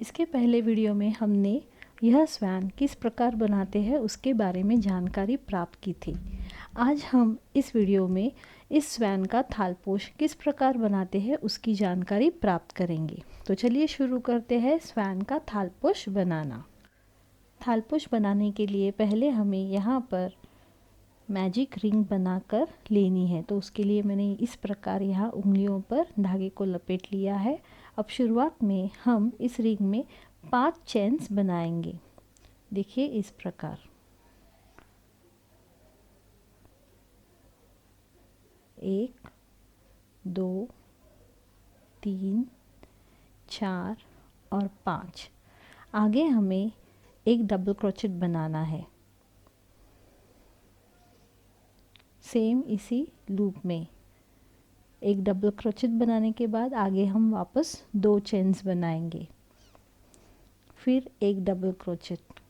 इसके पहले वीडियो में हमने यह स्वैन किस प्रकार बनाते हैं उसके बारे में जानकारी प्राप्त की थी। आज हम इस वीडियो में इस स्वैन का थालपोश किस प्रकार बनाते हैं उसकी जानकारी प्राप्त करेंगे। तो चलिए शुरू करते हैं स्वैन का थालपोश बनाना। थालपोश बनाने के लिए पहले हमें यहाँ पर मैजिक रिंग बनाकर लेनी है। तो उसके लिए मैंने इस प्रकार यहाँ उंगलियों पर धागे को लपेट लिया है। अब शुरुआत में हम इस रिंग में 5 चेन्स बनाएंगे। देखिए इस प्रकार 1 2 3 4 और 5। आगे हमें एक डबल क्रोचेट बनाना है सेम इसी लूप में। एक डबल क्रोचेट बनाने के बाद आगे हम वापस 2 चेन्स बनाएंगे, फिर एक डबल क्रोचेट।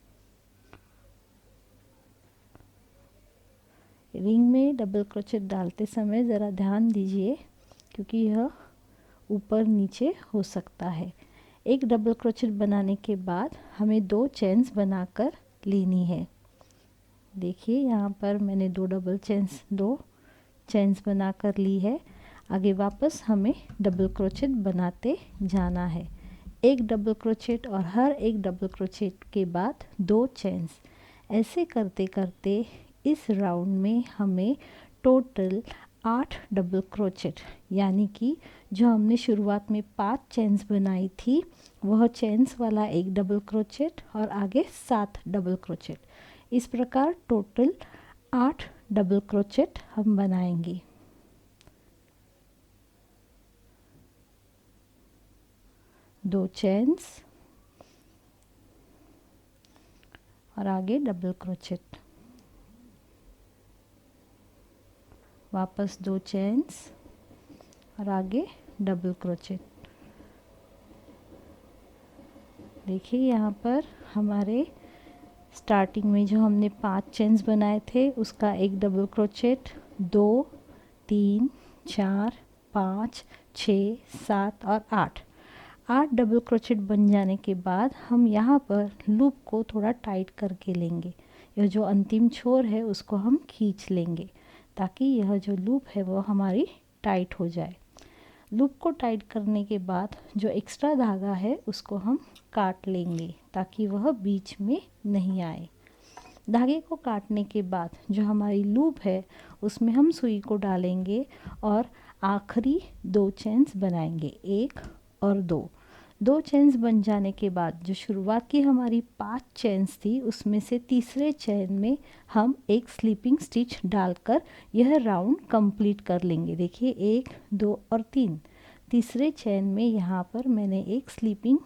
रिंग में डबल क्रोचेट डालते समय ज़रा ध्यान दीजिए क्योंकि यह ऊपर नीचे हो सकता है। एक डबल क्रोचेट बनाने के बाद हमें 2 चेन्स बनाकर लेनी है। देखिए यहाँ पर मैंने 2 चेन्स बनाकर ली है। आगे वापस हमें डबल क्रोचेट बनाते जाना है। एक डबल क्रोचेट और हर एक डबल क्रोचेट के बाद 2 चेन्स। ऐसे करते करते इस राउंड में हमें टोटल 8 डबल क्रोचेट, यानी कि जो हमने शुरुआत में 5 चेन्स बनाई थी वह चेन्स वाला एक डबल क्रोचेट और आगे 7 डबल क्रोचेट। इस प्रकार टोटल 8 डबल क्रोचेट हम बनाएंगे। दो चेन्स और आगे डबल क्रोचेट, वापस 2 चेन्स और आगे डबल क्रोचेट। देखिए यहाँ पर हमारे स्टार्टिंग में जो हमने 5 चेन्स बनाए थे उसका एक डबल क्रोचेट, 2 3 4 5 6 7 और 8 डबल क्रोचेट बन जाने के बाद हम यहाँ पर लूप को थोड़ा टाइट करके लेंगे। यह जो अंतिम छोर है उसको हम खींच लेंगे ताकि यह जो लूप है वो हमारी टाइट हो जाए। लूप को टाइट करने के बाद जो एक्स्ट्रा धागा है उसको हम काट लेंगे ताकि वह बीच में नहीं आए। धागे को काटने के बाद जो हमारी लूप है उसमें हम सुई को डालेंगे और आखिरी 2 चेन्स बनाएंगे, 1 और 2 चेन्स बन जाने के बाद जो शुरुआत की हमारी 5 चेन्स थी उसमें से तीसरे चेन में हम एक स्लीपिंग स्टिच डालकर यह राउंड कंप्लीट कर लेंगे। देखिए 1 2 और 3। तीसरे चेन में यहाँ पर मैंने एक स्लीपिंग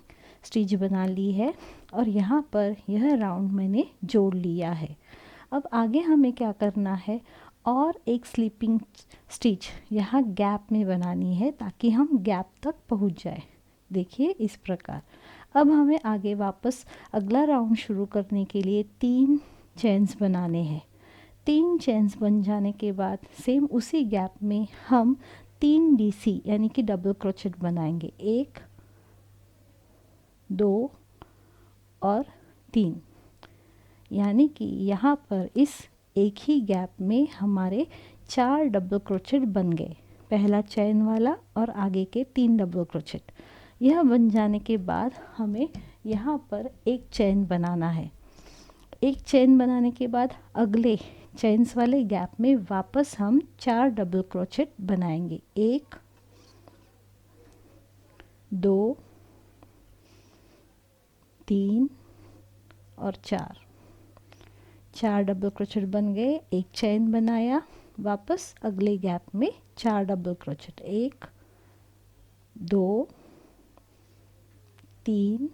स्टिच बना ली है और यहाँ पर यह राउंड मैंने जोड़ लिया है। अब आगे हमें क्या करना है, और एक स्लीपिंग स्टिच यहाँ गैप में बनानी है ताकि हम गैप तक पहुँच जाए। देखिए इस प्रकार। अब हमें आगे वापस अगला राउंड शुरू करने के लिए 3 चेन्स बनाने हैं। 3 चेन्स बन जाने के बाद सेम उसी गैप में हम 3 डीसी यानी कि डबल क्रोचेट बनाएंगे, 1 2 और 3। यानी कि यहाँ पर इस एक ही गैप में हमारे 4 डबल क्रोचेट बन गए, पहला चेन वाला और आगे के 3 डबल क्रोचेट। यह बन जाने के बाद हमें यहाँ पर एक चेन बनाना है। एक चेन बनाने के बाद अगले चेन्स वाले गैप में वापस हम 4 डबल क्रोचेट बनाएंगे, 1 2 3 और 4 डबल क्रोचेट बन गए। एक चेन बनाया, वापस अगले गैप में 4 डबल क्रोचेट, 1 2 3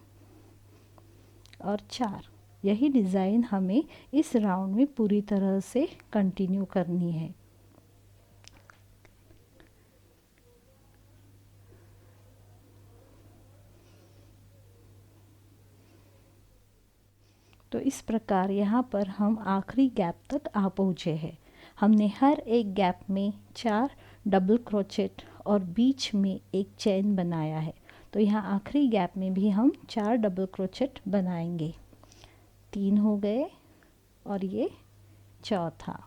और 4। यही डिज़ाइन हमें इस राउंड में पूरी तरह से कंटिन्यू करनी है। तो इस प्रकार यहाँ पर हम आखिरी गैप तक आ पहुँचे हैं। हमने हर एक गैप में 4 डबल क्रोचेट और बीच में एक चेन बनाया है। तो यहाँ आखिरी गैप में भी हम 4 डबल क्रोचेट बनाएंगे। 3 हो गए और ये चौथा।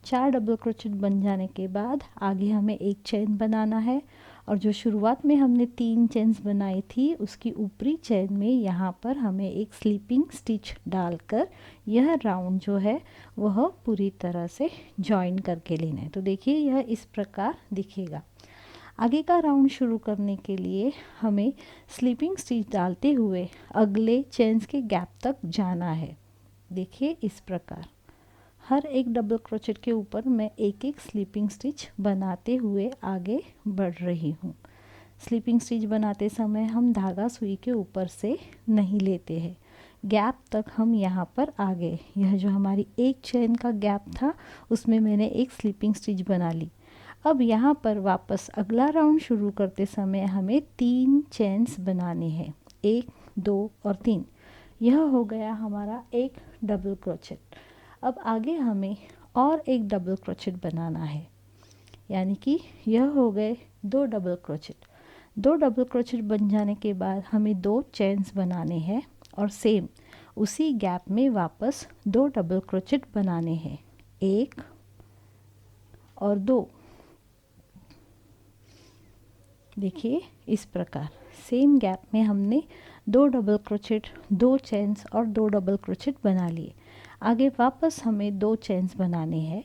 4 डबल क्रोचेट बन जाने के बाद आगे हमें एक चेन बनाना है और जो शुरुआत में हमने 3 चेन्स बनाई थी उसकी ऊपरी चेन में यहाँ पर हमें एक स्लीपिंग स्टिच डालकर यह राउंड जो है वह पूरी तरह से जॉइन करके लेना है। तो देखिए यह इस प्रकार दिखेगा। आगे का राउंड शुरू करने के लिए हमें स्लीपिंग स्टिच डालते हुए अगले चेन्स के गैप तक जाना है। देखिए इस प्रकार हर एक डबल क्रोचेट के ऊपर मैं एक एक स्लीपिंग स्टिच बनाते हुए आगे बढ़ रही हूँ। स्लीपिंग स्टिच बनाते समय हम धागा सुई के ऊपर से नहीं लेते हैं, गैप तक हम यहाँ पर आ गए। यह जो हमारी एक चेन का गैप था उसमें मैंने एक स्लीपिंग स्टिच बना ली। अब यहाँ पर वापस अगला राउंड शुरू करते समय हमें 3 चेन्स बनाने हैं, 1, 2 और 3। यह हो गया हमारा एक डबल क्रोचेट। अब आगे हमें और एक डबल क्रोचेट बनाना है, यानी कि यह हो गए 2 डबल क्रोचेट। 2 डबल क्रोचेट बन जाने के बाद हमें 2 चेन्स बनाने हैं और सेम उसी गैप में वापस 2 डबल क्रोचेट बनाने हैं, 1 और 2। देखिए इस प्रकार सेम गैप में हमने 2 डबल क्रोचेट, 2 चेन्स और 2 डबल क्रोचेट बना लिए। आगे वापस हमें 2 चेन्स बनाने हैं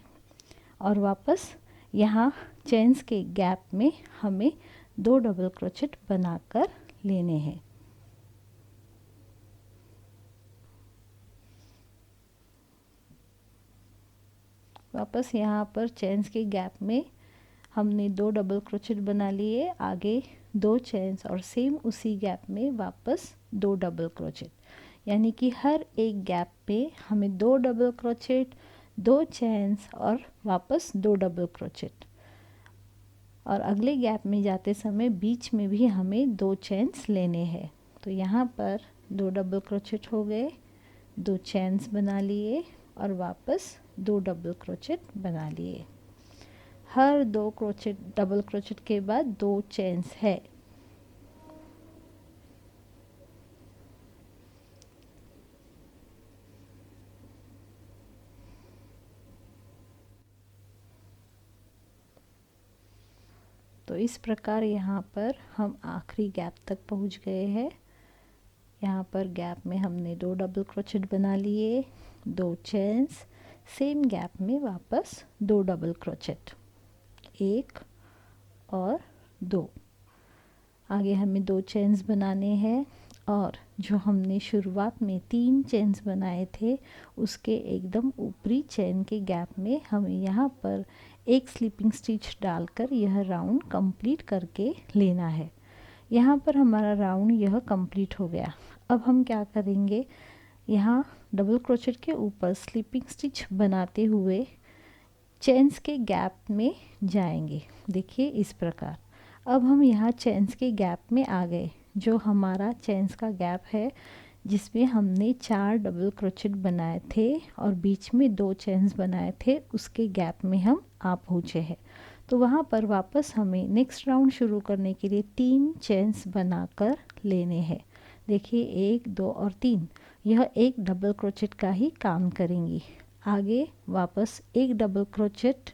और वापस यहाँ चेन्स के गैप में हमें 2 डबल क्रोचेट बनाकर लेने हैं। वापस यहाँ पर चेन्स के गैप में हमने 2 डबल क्रोचेट बना लिए, आगे 2 चेन्स और सेम उसी गैप में वापस 2 डबल क्रोचेट, यानी कि हर एक गैप पे हमें 2 डबल क्रोचेट, 2 चेन्स और वापस 2 डबल क्रोचेट। और अगले गैप में जाते समय बीच में भी हमें 2 चेन्स लेने हैं। तो यहाँ पर 2 डबल क्रोचेट हो गए, 2 चेन्स बना लिए और वापस 2 डबल क्रोचेट बना लिए। हर 2 क्रोचेट डबल क्रोचेट के बाद 2 चेन्स है। तो इस प्रकार यहाँ पर हम आखिरी गैप तक पहुँच गए हैं। यहाँ पर गैप में हमने 2 डबल क्रोचेट बना लिए, 2 चेन्स, सेम गैप में वापस 2 डबल क्रोचेट, 1 और 2। आगे हमें 2 चेन्स बनाने हैं और जो हमने शुरुआत में 3 चेन्स बनाए थे उसके एकदम ऊपरी चेन के गैप में हमें यहाँ पर एक स्लीपिंग स्टिच डालकर यह राउंड कंप्लीट करके लेना है। यहाँ पर हमारा राउंड यह कंप्लीट हो गया। अब हम क्या करेंगे, यहाँ डबल क्रोचेट के ऊपर स्लीपिंग स्टिच बनाते हुए चेन्स के गैप में जाएंगे। देखिए इस प्रकार। अब हम यहाँ चेन्स के गैप में आ गए। जो हमारा चेन्स का गैप है जिसमें हमने 4 डबल क्रोचेट बनाए थे और बीच में 2 चेन्स बनाए थे, उसके गैप में हम आ पहुँचे हैं। तो वहाँ पर वापस हमें नेक्स्ट राउंड शुरू करने के लिए 3 चेन्स बनाकर लेने हैं। देखिए 1, 2 और 3, यह एक डबल क्रोचेट का ही काम करेंगी। आगे वापस एक डबल क्रोचेट,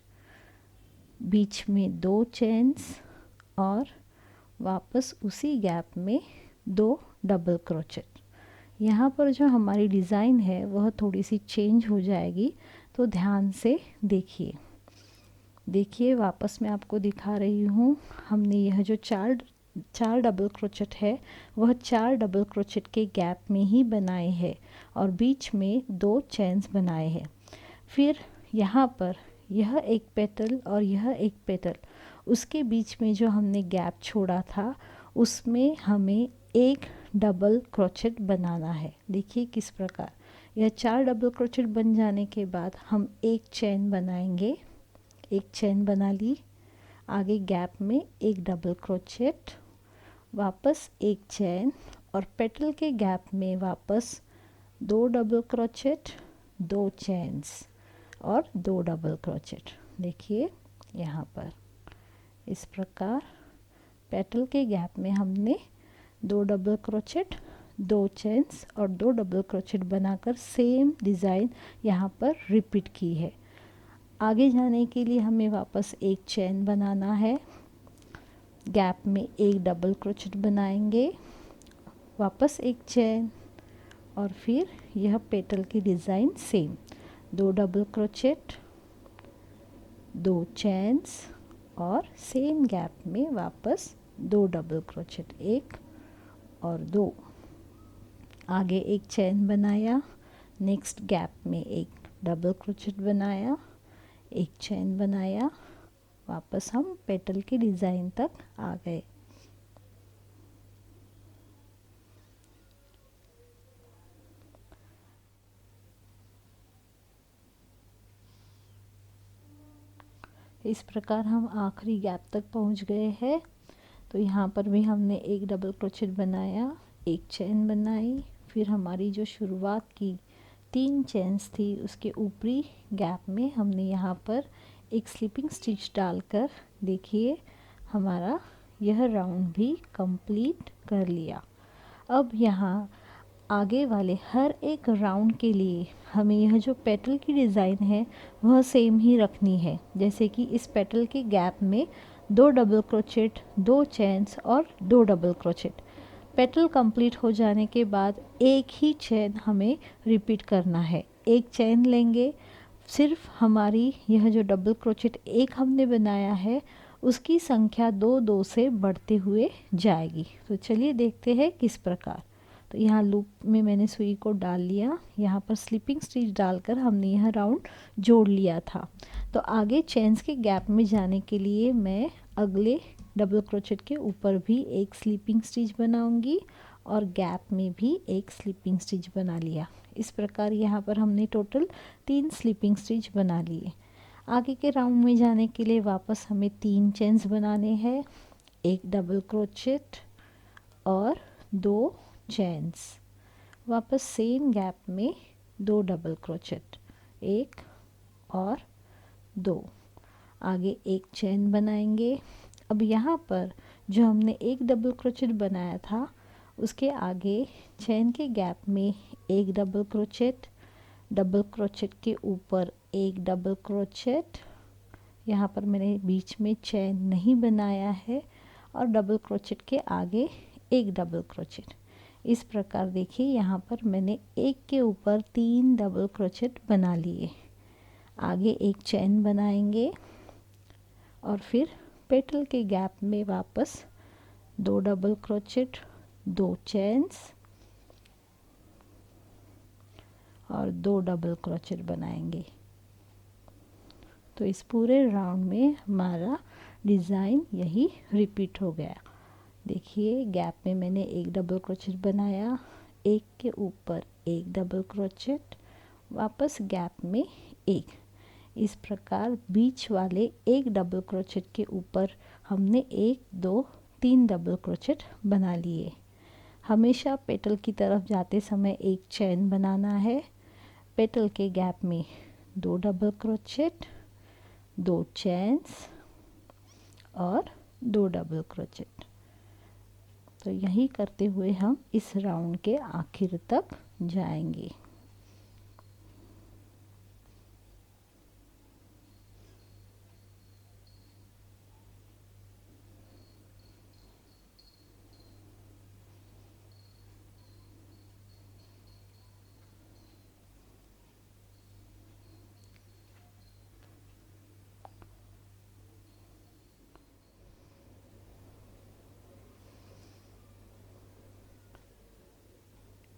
बीच में 2 चेन्स और वापस उसी गैप में 2 डबल क्रोचेट। यहाँ पर जो हमारी डिज़ाइन है वह थोड़ी सी चेंज हो जाएगी, तो ध्यान से देखिए। देखिए वापस मैं आपको दिखा रही हूँ। हमने यह जो चार डबल क्रोचेट है वह 4 डबल क्रोचेट के गैप में ही बनाए हैं और बीच में 2 चेन्स बनाए हैं। फिर यहाँ पर यह एक पेटल और यह एक पेटल, उसके बीच में जो हमने गैप छोड़ा था उसमें हमें एक डबल क्रोचेट बनाना है। देखिए किस प्रकार। यह 4 डबल क्रोचेट बन जाने के बाद हम एक चेन बनाएंगे। एक चेन बना ली, आगे गैप में एक डबल क्रोचेट, वापस एक चेन और पेटल के गैप में वापस 2 डबल क्रोचेट, 2 चेन्स और 2 डबल क्रोचेट। देखिए यहाँ पर इस प्रकार पेटल के गैप में हमने 2 डबल क्रोचेट, 2 चेन्स और 2 डबल क्रोचेट बनाकर सेम डिज़ाइन यहाँ पर रिपीट की है। आगे जाने के लिए हमें वापस एक चेन बनाना है, गैप में एक डबल क्रोचेट बनाएंगे, वापस एक चेन और फिर यह पेटल की design same, 2 double crochet, 2 chains और सेम गैप में वापस 2 डबल क्रोचेट, 1 और 2। आगे एक चेन बनाया, नेक्स्ट गैप में एक डबल क्रोचेट बनाया, एक चेन बनाया, वापस हम पेटल की डिज़ाइन तक आ गए। इस प्रकार हम आखिरी गैप तक पहुंच गए हैं। तो यहाँ पर भी हमने एक डबल क्रोचेट बनाया, एक चेन बनाई, फिर हमारी जो शुरुआत की 3 चेन्स थी उसके ऊपरी गैप में हमने यहाँ पर एक स्लिपिंग स्टिच डालकर देखिए हमारा यह राउंड भी कंप्लीट कर लिया। अब यहाँ आगे वाले हर एक राउंड के लिए हमें यह जो पेटल की डिज़ाइन है वह सेम ही रखनी है। जैसे कि इस पेटल के गैप में 2 डबल क्रोचेट, 2 चेन्स और 2 डबल क्रोचेट। पेटल कंप्लीट हो जाने के बाद एक ही चेन हमें रिपीट करना है। एक चेन लेंगे, सिर्फ हमारी यह जो डबल क्रोचेट एक हमने बनाया है उसकी संख्या 2-2 से बढ़ते हुए जाएगी। तो चलिए देखते हैं किस प्रकार। तो यहाँ लूप में मैंने सुई को डाल लिया, यहाँ पर स्लिपिंग स्टिच डालकर हमने यह राउंड जोड़ लिया था। तो आगे चेन्स के गैप में जाने के लिए मैं अगले डबल क्रोचेट के ऊपर भी एक स्लिपिंग स्टिच बनाऊंगी और गैप में भी एक स्लिपिंग स्टिच बना लिया। इस प्रकार यहाँ पर हमने टोटल 3 स्लिपिंग स्टिच बना लिए। आगे के राउंड में जाने के लिए वापस हमें 3 चेन्स बनाने हैं, एक डबल क्रोचेट और 2 चेन्स, वापस सेम गैप में 2 डबल क्रोचेट, 1 और 2। आगे एक चेन बनाएंगे। अब यहाँ पर जो हमने एक डबल क्रोचेट बनाया था उसके आगे चेन के गैप में एक डबल क्रोचेट के ऊपर एक डबल क्रोचेट, यहाँ पर मैंने बीच में चेन नहीं बनाया है, और डबल क्रोचेट के आगे एक डबल क्रोचेट। इस प्रकार देखिए यहाँ पर मैंने एक के ऊपर 3 डबल क्रोचेट बना लिए। आगे एक चेन बनाएंगे और फिर पेटल के गैप में वापस 2 डबल क्रोचेट, 2 चेन्स और 2 डबल क्रोचेट बनाएंगे। तो इस पूरे राउंड में हमारा डिज़ाइन यही रिपीट हो गया। देखिए गैप में मैंने एक डबल क्रोचेट बनाया, एक के ऊपर एक डबल क्रोचेट, वापस गैप में एक। इस प्रकार बीच वाले एक डबल क्रोचेट के ऊपर हमने 1, 2, 3 डबल क्रोचेट बना लिए। हमेशा पेटल की तरफ जाते समय एक चेन बनाना है। पेटल के गैप में 2 डबल क्रोचेट, 2 चेन्स और 2 डबल क्रोचेट। तो यही करते हुए हम इस राउंड के आखिर तक जाएंगे।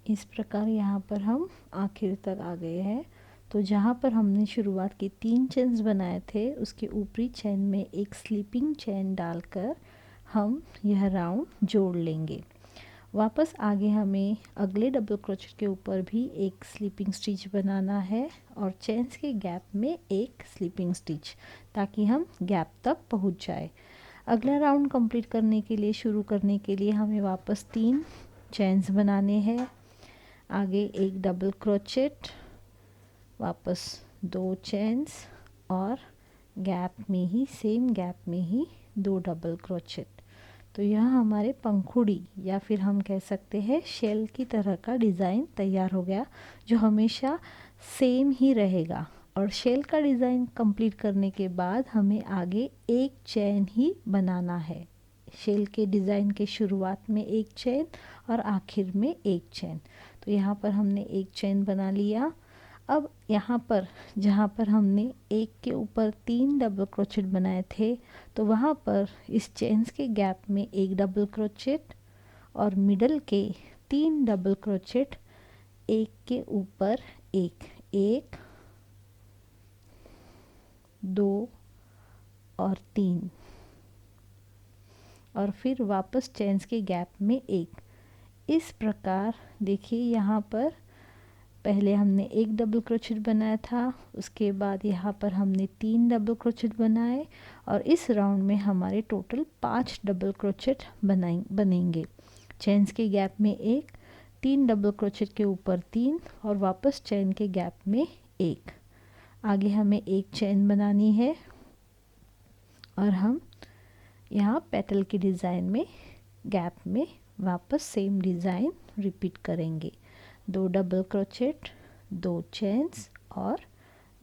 इस प्रकार यहाँ पर हम आखिर तक आ गए हैं। तो जहाँ पर हमने शुरुआत की 3 चेन्स बनाए थे उसके ऊपरी चेन में एक स्लीपिंग चेन डालकर हम यह राउंड जोड़ लेंगे। वापस आगे हमें अगले डबल क्रोचेट के ऊपर भी एक स्लीपिंग स्टिच बनाना है और चेन्स के गैप में एक स्लीपिंग स्टिच, ताकि हम गैप तक पहुँच जाए। अगला राउंड कंप्लीट करने के लिए, शुरू करने के लिए हमें वापस 3 चेन्स बनाने हैं। आगे एक डबल क्रोचेट, वापस 2 चेन्स और गैप में ही, सेम गैप में ही 2 डबल क्रोचेट। तो यह हमारे पंखुड़ी या फिर हम कह सकते हैं शेल की तरह का डिज़ाइन तैयार हो गया, जो हमेशा सेम ही रहेगा। और शेल का डिज़ाइन कंप्लीट करने के बाद हमें आगे एक चेन ही बनाना है। शेल के डिज़ाइन के शुरुआत में एक चेन और आखिर में एक चेन। तो यहाँ पर हमने एक चेन बना लिया। अब यहाँ पर जहाँ पर हमने एक के ऊपर 3 डबल क्रोचेट बनाए थे, तो वहाँ पर इस चेन्स के गैप में एक डबल क्रोचेट और मिडल के 3 डबल क्रोचेट, एक के ऊपर एक, 1 2 और 3, और फिर वापस चेन्स के गैप में एक। इस प्रकार देखिए यहाँ पर पहले हमने एक डबल क्रोचेट बनाया था, उसके बाद यहाँ पर हमने 3 डबल क्रोचेट बनाए, और इस राउंड में हमारे टोटल 5 डबल क्रोचेट बनेंगे। चेन्स के गैप में एक, 3 डबल क्रोचेट के ऊपर 3 और वापस चेन के गैप में एक। आगे हमें एक चेन बनानी है और हम यहाँ पेटल की डिज़ाइन में गैप में वापस सेम डिज़ाइन रिपीट करेंगे। 2 डबल क्रोचेट, 2 चेन्स और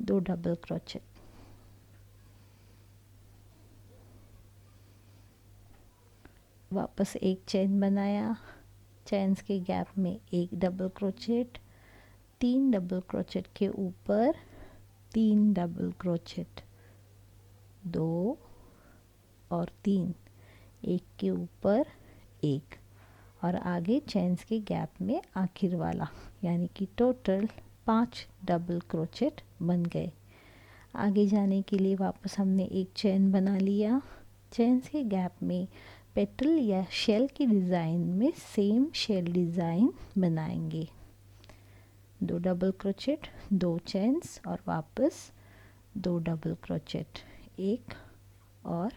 2 डबल क्रोचेट। वापस एक चेन बनाया, चेन्स के गैप में एक डबल क्रोचेट, 3 डबल क्रोचेट के ऊपर 3 डबल क्रोचेट, 2 और 3, एक के ऊपर एक, और आगे चेन्स के गैप में आखिर वाला, यानी कि टोटल 5 डबल क्रोचेट बन गए। आगे जाने के लिए वापस हमने एक चेन बना लिया। चेन्स के गैप में पेटल या शेल की डिज़ाइन में सेम शेल डिज़ाइन बनाएंगे। 2 डबल क्रोचेट, 2 चेन्स और वापस 2 डबल क्रोचेट, 1 और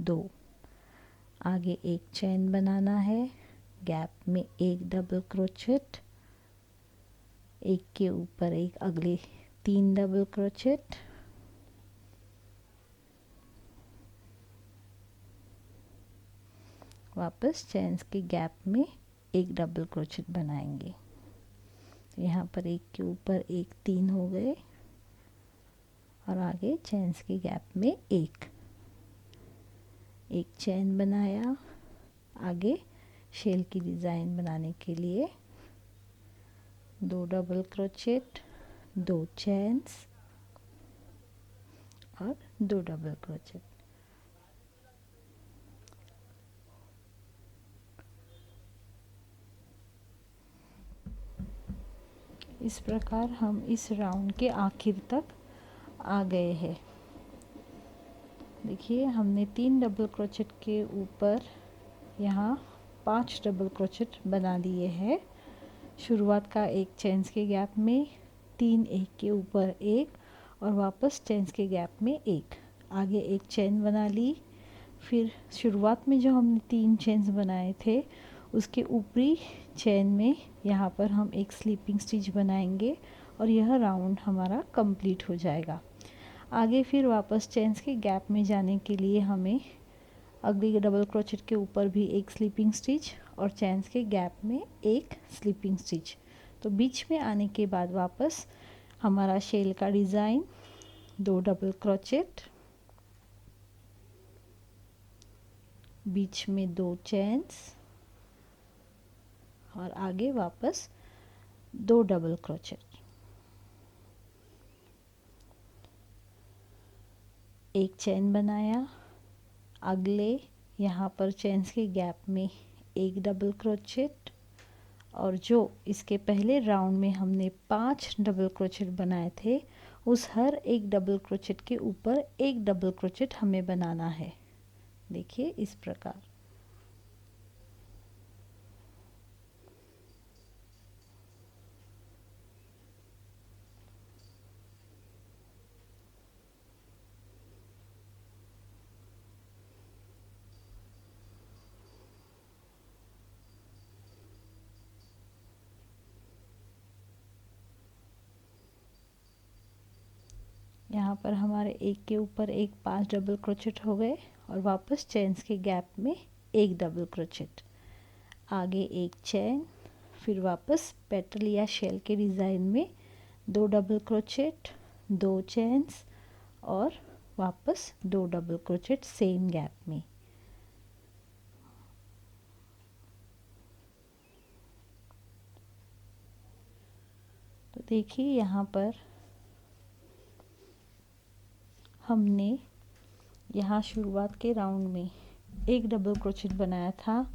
2। आगे एक चेन बनाना है, गैप में एक डबल क्रोचेट, एक के ऊपर एक, अगले 3 डबल क्रोचेट, वापस चेन्स के गैप में एक डबल क्रोचेट बनाएंगे। यहाँ पर एक के ऊपर एक, 3 हो गए, और आगे चेन्स के गैप में एक चेन बनाया। आगे शेल की डिज़ाइन बनाने के लिए 2 डबल क्रोचेट, 2 चेन्स और 2 डबल क्रोचेट। इस प्रकार हम इस राउंड के आखिर तक आ गए हैं। देखिए हमने 3 डबल क्रोचेट के ऊपर यहाँ 5 डबल क्रोचेट बना दिए हैं। शुरुआत का एक चेन्स के गैप में, 3 एक के ऊपर एक, और वापस चेन्स के गैप में एक। आगे एक चेन बना ली। फिर शुरुआत में जो हमने 3 चेन्स बनाए थे, उसके ऊपरी चेन में यहाँ पर हम एक स्लीपिंग स्टिच बनाएंगे और यह राउंड हमारा कंप्लीट हो जाएगा। आगे फिर वापस चेन्स के गैप में जाने के लिए हमें अगली डबल क्रोचेट के ऊपर भी एक स्लीपिंग स्टिच और चेन्स के गैप में एक स्लीपिंग स्टिच। तो बीच में आने के बाद वापस हमारा शेल का डिज़ाइन, 2 डबल क्रोचेट, बीच में 2 चेन्स और आगे वापस 2 डबल क्रोचेट। एक चेन बनाया, अगले यहाँ पर चेन्स के गैप में एक डबल क्रोचेट, और जो इसके पहले राउंड में हमने 5 डबल क्रोचेट बनाए थे, उस हर एक डबल क्रोचेट के ऊपर एक डबल क्रोचेट हमें बनाना है। देखिए इस प्रकार। यहाँ पर हमारे एक के ऊपर एक 5 डबल क्रोचेट हो गए और वापस चेन्स के गैप में एक डबल क्रोचेट, आगे एक चेन, फिर वापस पेटल या शेल के डिज़ाइन में 2 डबल क्रोचेट, 2 चेन्स और वापस 2 डबल क्रोचेट सेम गैप में। तो देखिए यहाँ पर हमने यहाँ शुरुआत के राउंड में एक डबल क्रोचेट बनाया था,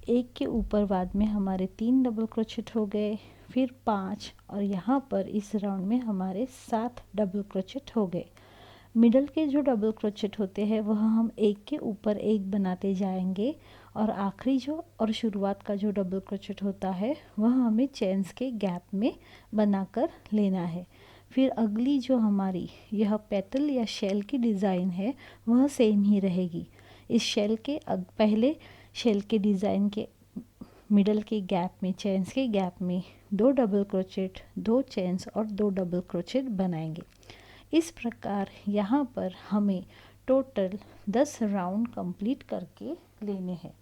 एक के ऊपर बाद में हमारे 3 डबल क्रोचेट हो गए, फिर 5 और यहाँ पर इस राउंड में हमारे 7 डबल क्रोचेट हो गए। मिडल के जो डबल क्रोचेट होते हैं वह हम एक के ऊपर एक बनाते जाएंगे और आखिरी जो और शुरुआत का जो डबल क्रोचेट होता है वह हमें चेन्स के गैप में बनाकर लेना है। फिर अगली जो हमारी यह पेटल या शेल की डिज़ाइन है वह सेम ही रहेगी। इस शेल के पहले शेल के डिज़ाइन के मिडल के गैप में, चेन्स के गैप में 2 डबल क्रोचेट, 2 चेन्स और 2 डबल क्रोचेट बनाएंगे। इस प्रकार यहाँ पर हमें टोटल 10 राउंड कंप्लीट करके लेने हैं।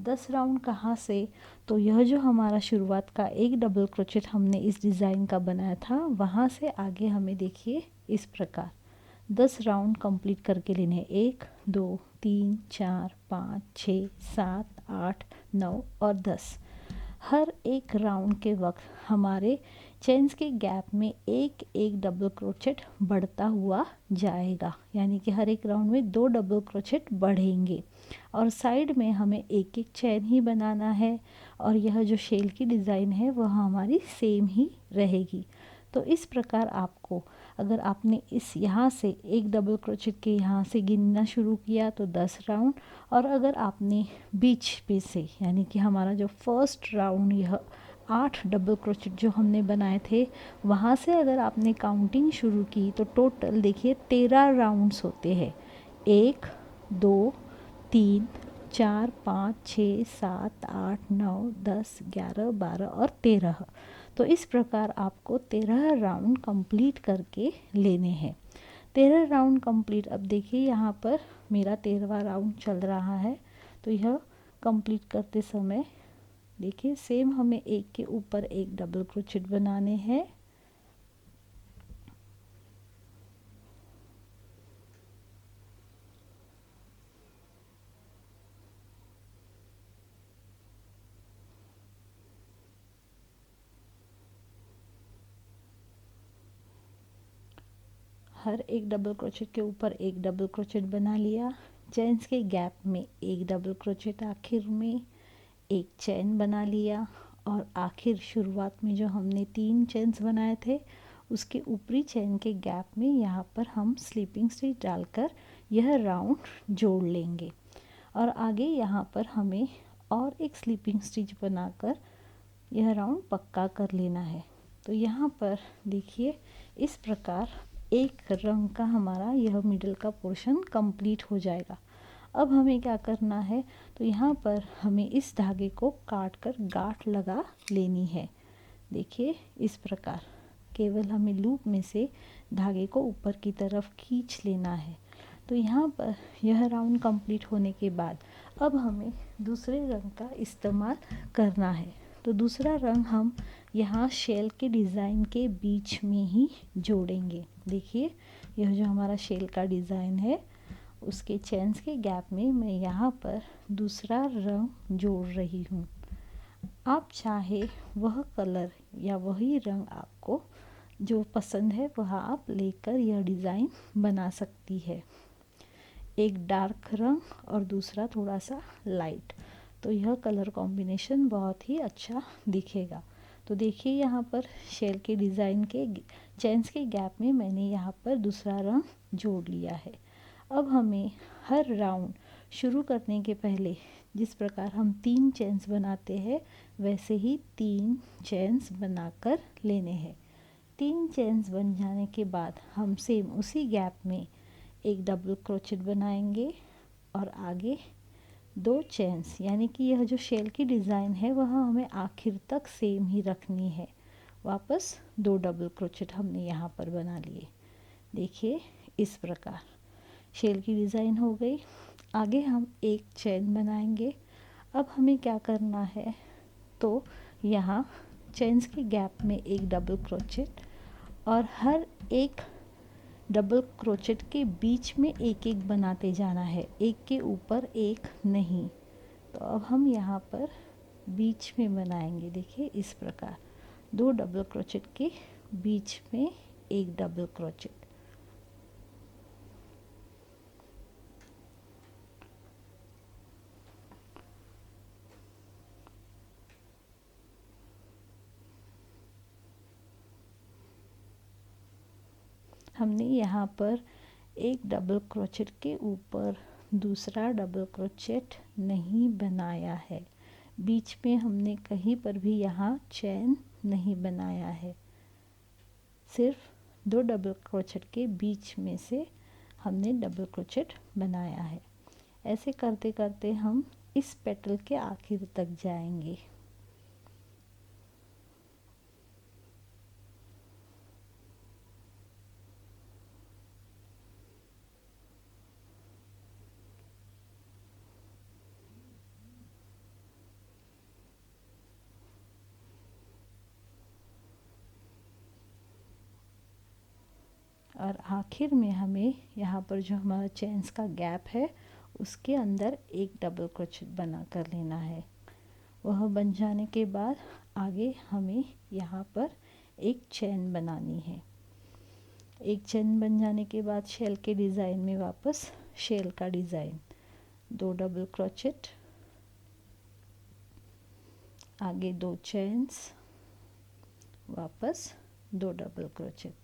10 राउंड कहाँ से? तो यह जो हमारा शुरुआत का एक डबल क्रोचेट हमने इस डिज़ाइन का बनाया था वहाँ से आगे हमें देखिए इस प्रकार 10 राउंड कंप्लीट करके लेने हैं। 1 2 3 4 5 6 7 8 9 और 10। हर एक राउंड के वक्त हमारे चेन्स के गैप में एक एक डबल क्रोचेट बढ़ता हुआ जाएगा, यानी कि हर एक राउंड में 2 डबल क्रोचेट बढ़ेंगे और साइड में हमें एक एक चेन ही बनाना है और यह जो शेल की डिज़ाइन है वह हमारी सेम ही रहेगी। तो इस प्रकार आपको, अगर आपने इस यहाँ से एक डबल क्रोचेट के यहाँ से गिनना शुरू किया तो 10 राउंड, और अगर आपने बीच पे से, यानी कि हमारा जो फर्स्ट राउंड यह 8 डबल क्रोचेट जो हमने बनाए थे वहाँ से अगर आपने काउंटिंग शुरू की तो टोटल देखिए 13 राउंड्स होते हैं। 1 2 3 4 5 6 7 8 9 10 11 12 और 13। तो इस प्रकार आपको 13 राउंड कंप्लीट करके लेने हैं। 13 राउंड कंप्लीट, अब देखिए यहाँ पर मेरा 13वां राउंड चल रहा है। तो यह कंप्लीट करते समय देखिए सेम हमें एक के ऊपर एक डबल क्रोचेट बनाने हैं। हर एक डबल क्रोचेट के ऊपर एक डबल क्रोचेट बना लिया। चेन्स के गैप में एक डबल क्रोचेट, आखिर में एक चेन बना लिया और आखिर शुरुआत में जो हमने 3 चेन्स बनाए थे उसके ऊपरी चेन के गैप में यहाँ पर हम स्लीपिंग स्टिच डालकर यह राउंड जोड़ लेंगे और आगे यहाँ पर हमें और एक स्लीपिंग स्टिच बनाकर यह राउंड पक्का कर लेना है। तो यहाँ पर देखिए इस प्रकार एक रंग का हमारा यह मिडल का पोर्शन कंप्लीट हो जाएगा। अब हमें क्या करना है, तो यहाँ पर हमें इस धागे को काट कर गांठ लगा लेनी है। देखिए इस प्रकार केवल हमें लूप में से धागे को ऊपर की तरफ खींच लेना है। तो यहाँ पर यह राउंड कंप्लीट होने के बाद अब हमें दूसरे रंग का इस्तेमाल करना है। तो दूसरा रंग हम यहाँ शेल के डिज़ाइन के बीच में ही जोड़ेंगे। देखिए यह जो हमारा शेल का डिज़ाइन है उसके चेन्स के गैप में मैं यहाँ पर दूसरा रंग जोड़ रही हूँ। आप चाहे वह कलर या वही रंग आपको जो पसंद है वह आप लेकर यह डिज़ाइन बना सकती है। एक डार्क रंग और दूसरा थोड़ा सा लाइट, तो यह कलर कॉम्बिनेशन बहुत ही अच्छा दिखेगा। तो देखिए यहाँ पर शेल के डिज़ाइन के चेन्स के गैप में मैंने यहाँ पर दूसरा रंग जोड़ लिया है। अब हमें हर राउंड शुरू करने के पहले जिस प्रकार हम 3 चेन्स बनाते हैं वैसे ही 3 चेन्स बनाकर लेने हैं। 3 चेन्स बन जाने के बाद हम सेम उसी गैप में एक डबल क्रोचेट बनाएंगे और आगे 2 चेन्स, यानी कि यह जो शेल की डिज़ाइन है वह हमें आखिर तक सेम ही रखनी है। वापस 2 डबल क्रोचेट हमने यहाँ पर बना लिए। देखिए इस प्रकार शेल की डिज़ाइन हो गई। आगे हम एक चेन बनाएंगे अब हमें क्या करना है, तो यहाँ चेन्स के गैप में एक डबल क्रोचेट और हर एक डबल क्रोचेट के बीच में एक एक बनाते जाना है, एक के ऊपर एक नहीं। तो अब हम यहाँ पर बीच में बनाएंगे, देखिए इस प्रकार 2 डबल क्रोचेट के बीच में एक डबल क्रोचेट। हमने यहाँ पर एक डबल क्रोचेट के ऊपर दूसरा डबल क्रोचेट नहीं बनाया है, बीच में हमने कहीं पर भी यहाँ चैन नहीं बनाया है, सिर्फ 2 डबल क्रोचेट के बीच में से हमने डबल क्रोचेट बनाया है। ऐसे करते करते हम इस पेटल के आखिर तक जाएंगे। और आखिर में हमें यहाँ पर जो हमारा चेन्स का गैप है उसके अंदर एक डबल क्रोचेट बना कर लेना है। वह बन जाने के बाद आगे हमें यहाँ पर एक चेन बनानी है। एक चेन बन जाने के बाद शेल के डिज़ाइन में वापस शेल का डिज़ाइन, 2 डबल क्रोचेट, आगे 2 चेन्स, वापस 2 डबल क्रोचेट।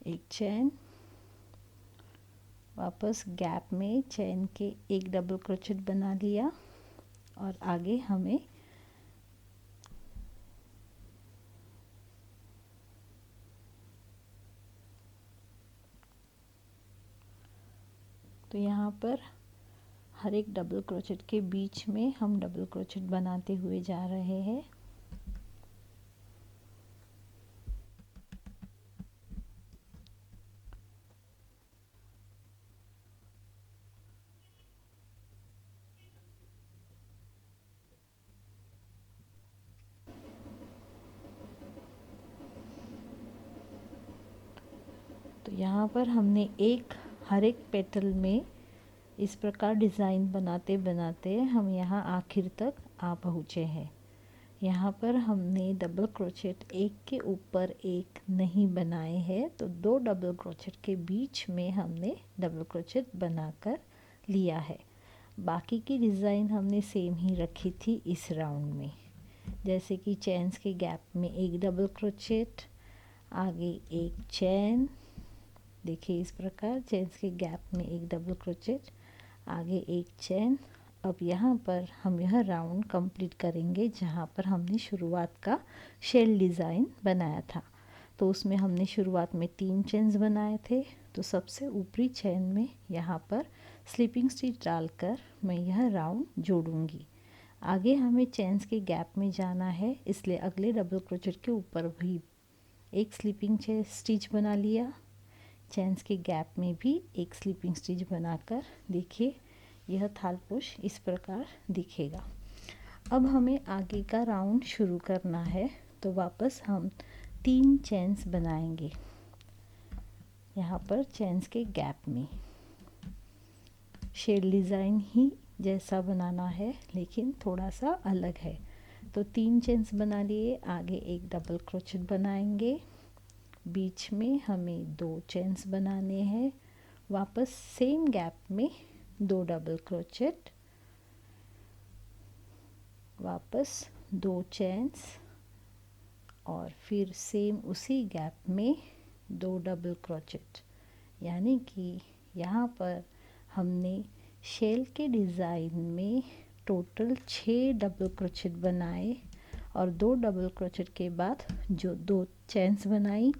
एक चैन, वापस गैप में चैन के एक डबल क्रोचेट बना लिया और आगे हमें तो यहाँ पर हर एक डबल क्रोचेट के बीच में हम डबल क्रोचेट बनाते हुए जा रहे हैं। तो यहाँ पर हमने हर एक पेटल में इस प्रकार डिज़ाइन बनाते बनाते हम यहाँ आखिर तक आ पहुँचे हैं। यहाँ पर हमने डबल क्रोचेट एक के ऊपर एक नहीं बनाए हैं, तो 2 डबल क्रोचेट के बीच में हमने डबल क्रोचेट बनाकर लिया है। बाकी की डिज़ाइन हमने सेम ही रखी थी इस राउंड में, जैसे कि चेन्स के गैप में एक डबल क्रोचेट, आगे एक चैन, देखिए इस प्रकार चेन्स के गैप में एक डबल क्रोचेट, आगे एक चैन। अब यहाँ पर हम यह राउंड कंप्लीट करेंगे जहाँ पर हमने शुरुआत का शेल डिज़ाइन बनाया था। तो उसमें हमने शुरुआत में 3 चेन्स बनाए थे, तो सबसे ऊपरी चैन में यहाँ पर स्लिपिंग स्टिच डालकर मैं यह राउंड जोड़ूंगी। आगे हमें चेन्स के गैप में जाना है, इसलिए अगले डबल क्रोचेट के ऊपर भी एक स्लिपिंग स्टिच बना लिया, चेन्स के गैप में भी एक स्लिपिंग स्टिच बनाकर देखिए यह थालपोश इस प्रकार दिखेगा। अब हमें आगे का राउंड शुरू करना है, तो वापस हम 3 चेन्स बनाएंगे यहाँ पर चेन्स के गैप में। शेल डिज़ाइन ही जैसा बनाना है लेकिन थोड़ा सा अलग है। तो 3 चेन्स बना लिए, आगे एक डबल क्रोचेट बनाएंगे, बीच में हमें 2 चेन्स बनाने हैं, वापस सेम गैप में 2 डबल क्रोचेट, वापस 2 चेन्स और फिर सेम उसी गैप में 2 डबल क्रोचेट। यानी कि यहाँ पर हमने शेल के डिज़ाइन में टोटल 6 डबल क्रोचेट बनाए और 2 डबल क्रोचेट के बाद जो 2 चेन्स बनाई,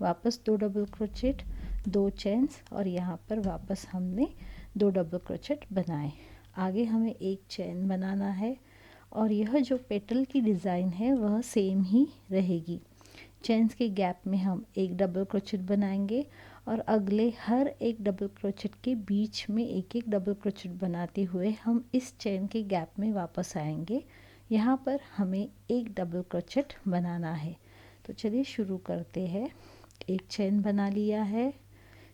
वापस 2 डबल क्रोचेट, 2 चेन्स और यहाँ पर वापस हमने 2 डबल क्रोचेट बनाए। आगे हमें एक चेन बनाना है और यह जो पेटल की डिज़ाइन है वह सेम ही रहेगी। चेन्स के गैप में हम एक डबल क्रोचेट बनाएंगे और अगले हर एक डबल क्रोचेट के बीच में एक एक डबल क्रोचेट बनाते हुए हम इस चेन के गैप में वापस आएंगे। यहाँ पर हमें एक डबल क्रोचेट बनाना है। तो चलिए शुरू करते हैं। एक चेन बना लिया है,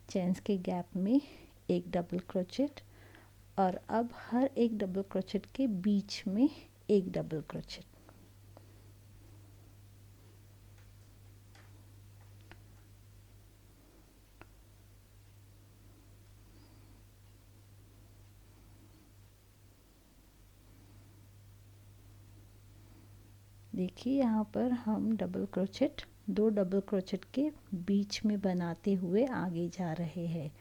चेन्स के गैप में एक डबल क्रोचेट और अब हर एक डबल क्रोचेट के बीच में एक डबल क्रोचेट। देखिए यहाँ पर हम डबल क्रोचेट, दो डबल क्रोचेट के बीच में बनाते हुए आगे जा रहे हैं।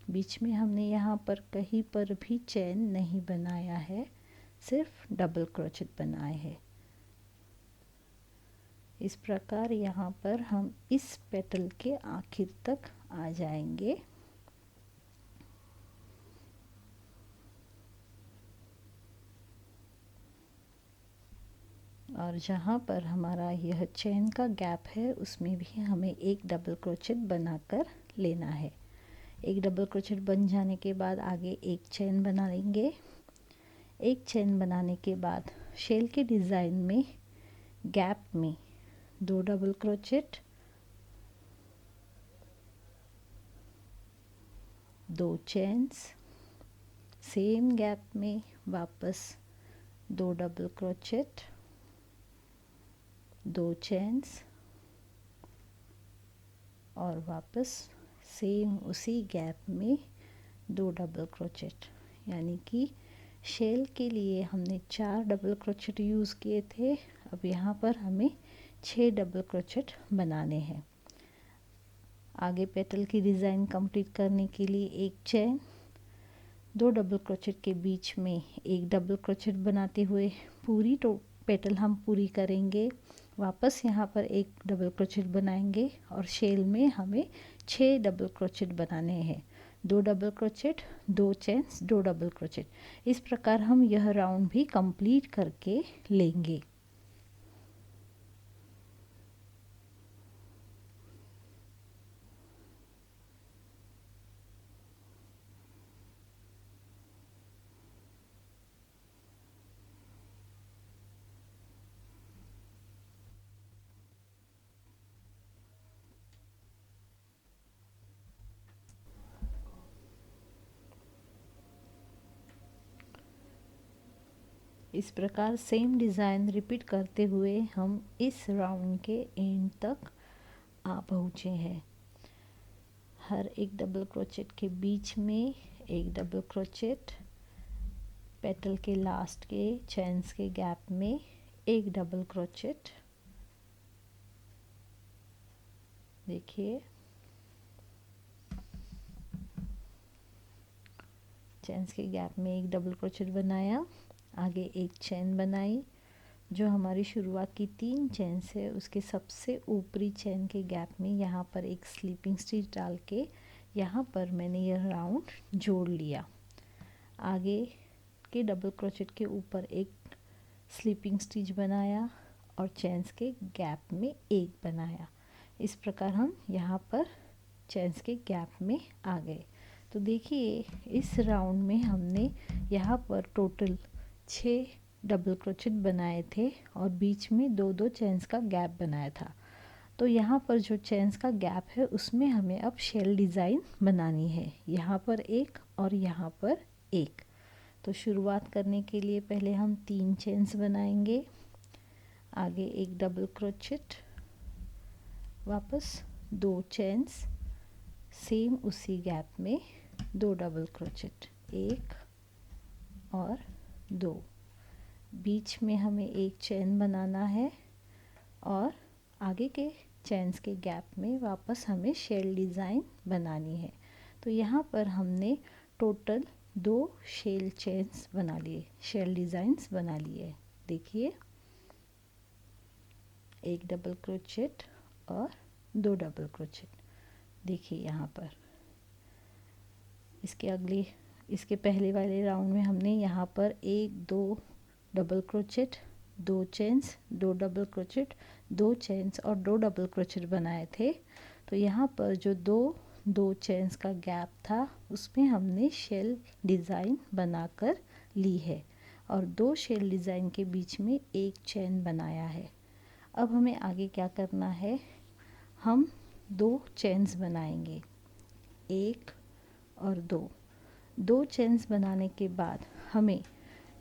बीच में हमने यहाँ पर कहीं पर भी चेन नहीं बनाया है, सिर्फ डबल क्रोचेट बनाए हैं। इस प्रकार यहाँ पर हम इस पेटल के आखिर तक आ जाएंगे। और जहाँ पर हमारा यह चेन का गैप है उसमें भी हमें एक डबल क्रोचेट बनाकर लेना है। एक डबल क्रोचेट बन जाने के बाद आगे एक चेन बना लेंगे। एक चेन बनाने के बाद शेल के डिज़ाइन में गैप में दो डबल क्रोचेट, दो चेन्स, सेम गैप में वापस दो डबल क्रोचेट, दो चेन्स और वापस सेम उसी गैप में दो डबल क्रोचेट। यानी कि शेल के लिए हमने 4 डबल क्रोचेट यूज़ किए थे, अब यहाँ पर हमें 6 डबल क्रोचेट बनाने हैं। आगे पेटल की डिज़ाइन कंप्लीट करने के लिए एक चेन, दो डबल क्रोचेट के बीच में एक डबल क्रोचेट बनाते हुए पूरी पेटल हम पूरी करेंगे। वापस यहाँ पर एक डबल क्रोचेट बनाएंगे और शेल में हमें 6 डबल क्रोचेट बनाने हैं। दो डबल क्रोचेट, दो चेन्स, दो डबल क्रोचेट। इस प्रकार हम यह राउंड भी कंप्लीट करके लेंगे। इस प्रकार सेम डिज़ाइन रिपीट करते हुए हम इस राउंड के एंड तक आ पहुँचे हैं। हर एक डबल क्रोचेट के बीच में एक डबल क्रोचेट, पेटल के लास्ट के चेन्स के गैप में एक डबल क्रोचेट। देखिए चेन्स के गैप में एक डबल क्रोचेट बनाया, आगे एक चेन बनाई। जो हमारी शुरुआत की 3 चेन्स है उसके सबसे ऊपरी चेन के गैप में यहाँ पर एक स्लीपिंग स्टिच डाल के यहाँ पर मैंने यह राउंड जोड़ लिया। आगे के डबल क्रोचेट के ऊपर एक स्लीपिंग स्टिच बनाया और चेन्स के गैप में एक बनाया। इस प्रकार हम यहाँ पर चेन्स के गैप में आ गए। तो देखिए इस राउंड में हमने यहाँ पर टोटल 6 डबल क्रोचेट बनाए थे और बीच में दो दो चेन्स का गैप बनाया था। तो यहाँ पर जो चेन्स का गैप है उसमें हमें अब शेल डिज़ाइन बनानी है, यहाँ पर एक और यहाँ पर एक। तो शुरुआत करने के लिए पहले हम 3 चेन्स बनाएंगे, आगे एक डबल क्रोचेट, वापस 2 चेन्स, सेम उसी गैप में 2 डबल क्रोचेट, 1 और 2। बीच में हमें एक चेन बनाना है और आगे के चेन्स के गैप में वापस हमें शेल डिज़ाइन बनानी है। तो यहाँ पर हमने टोटल 2 शेल चेन्स बना लिए, शेल डिज़ाइंस बना लिए। देखिए एक डबल क्रोचेट और 2 डबल क्रोचेट। देखिए यहाँ पर इसके पहले वाले राउंड में हमने यहाँ पर 1 2 double crochet, 2 chains, 2 double crochet, 2 chains और 2 डबल क्रोचेट बनाए थे। तो यहाँ पर जो दो चेन्स का गैप था उसमें हमने शेल डिज़ाइन बनाकर ली है और 2 शेल डिज़ाइन के बीच में एक चेन बनाया है। अब हमें आगे क्या करना है, हम 2 चेन्स बनाएंगे, 1 और 2 चेन्स बनाने के बाद हमें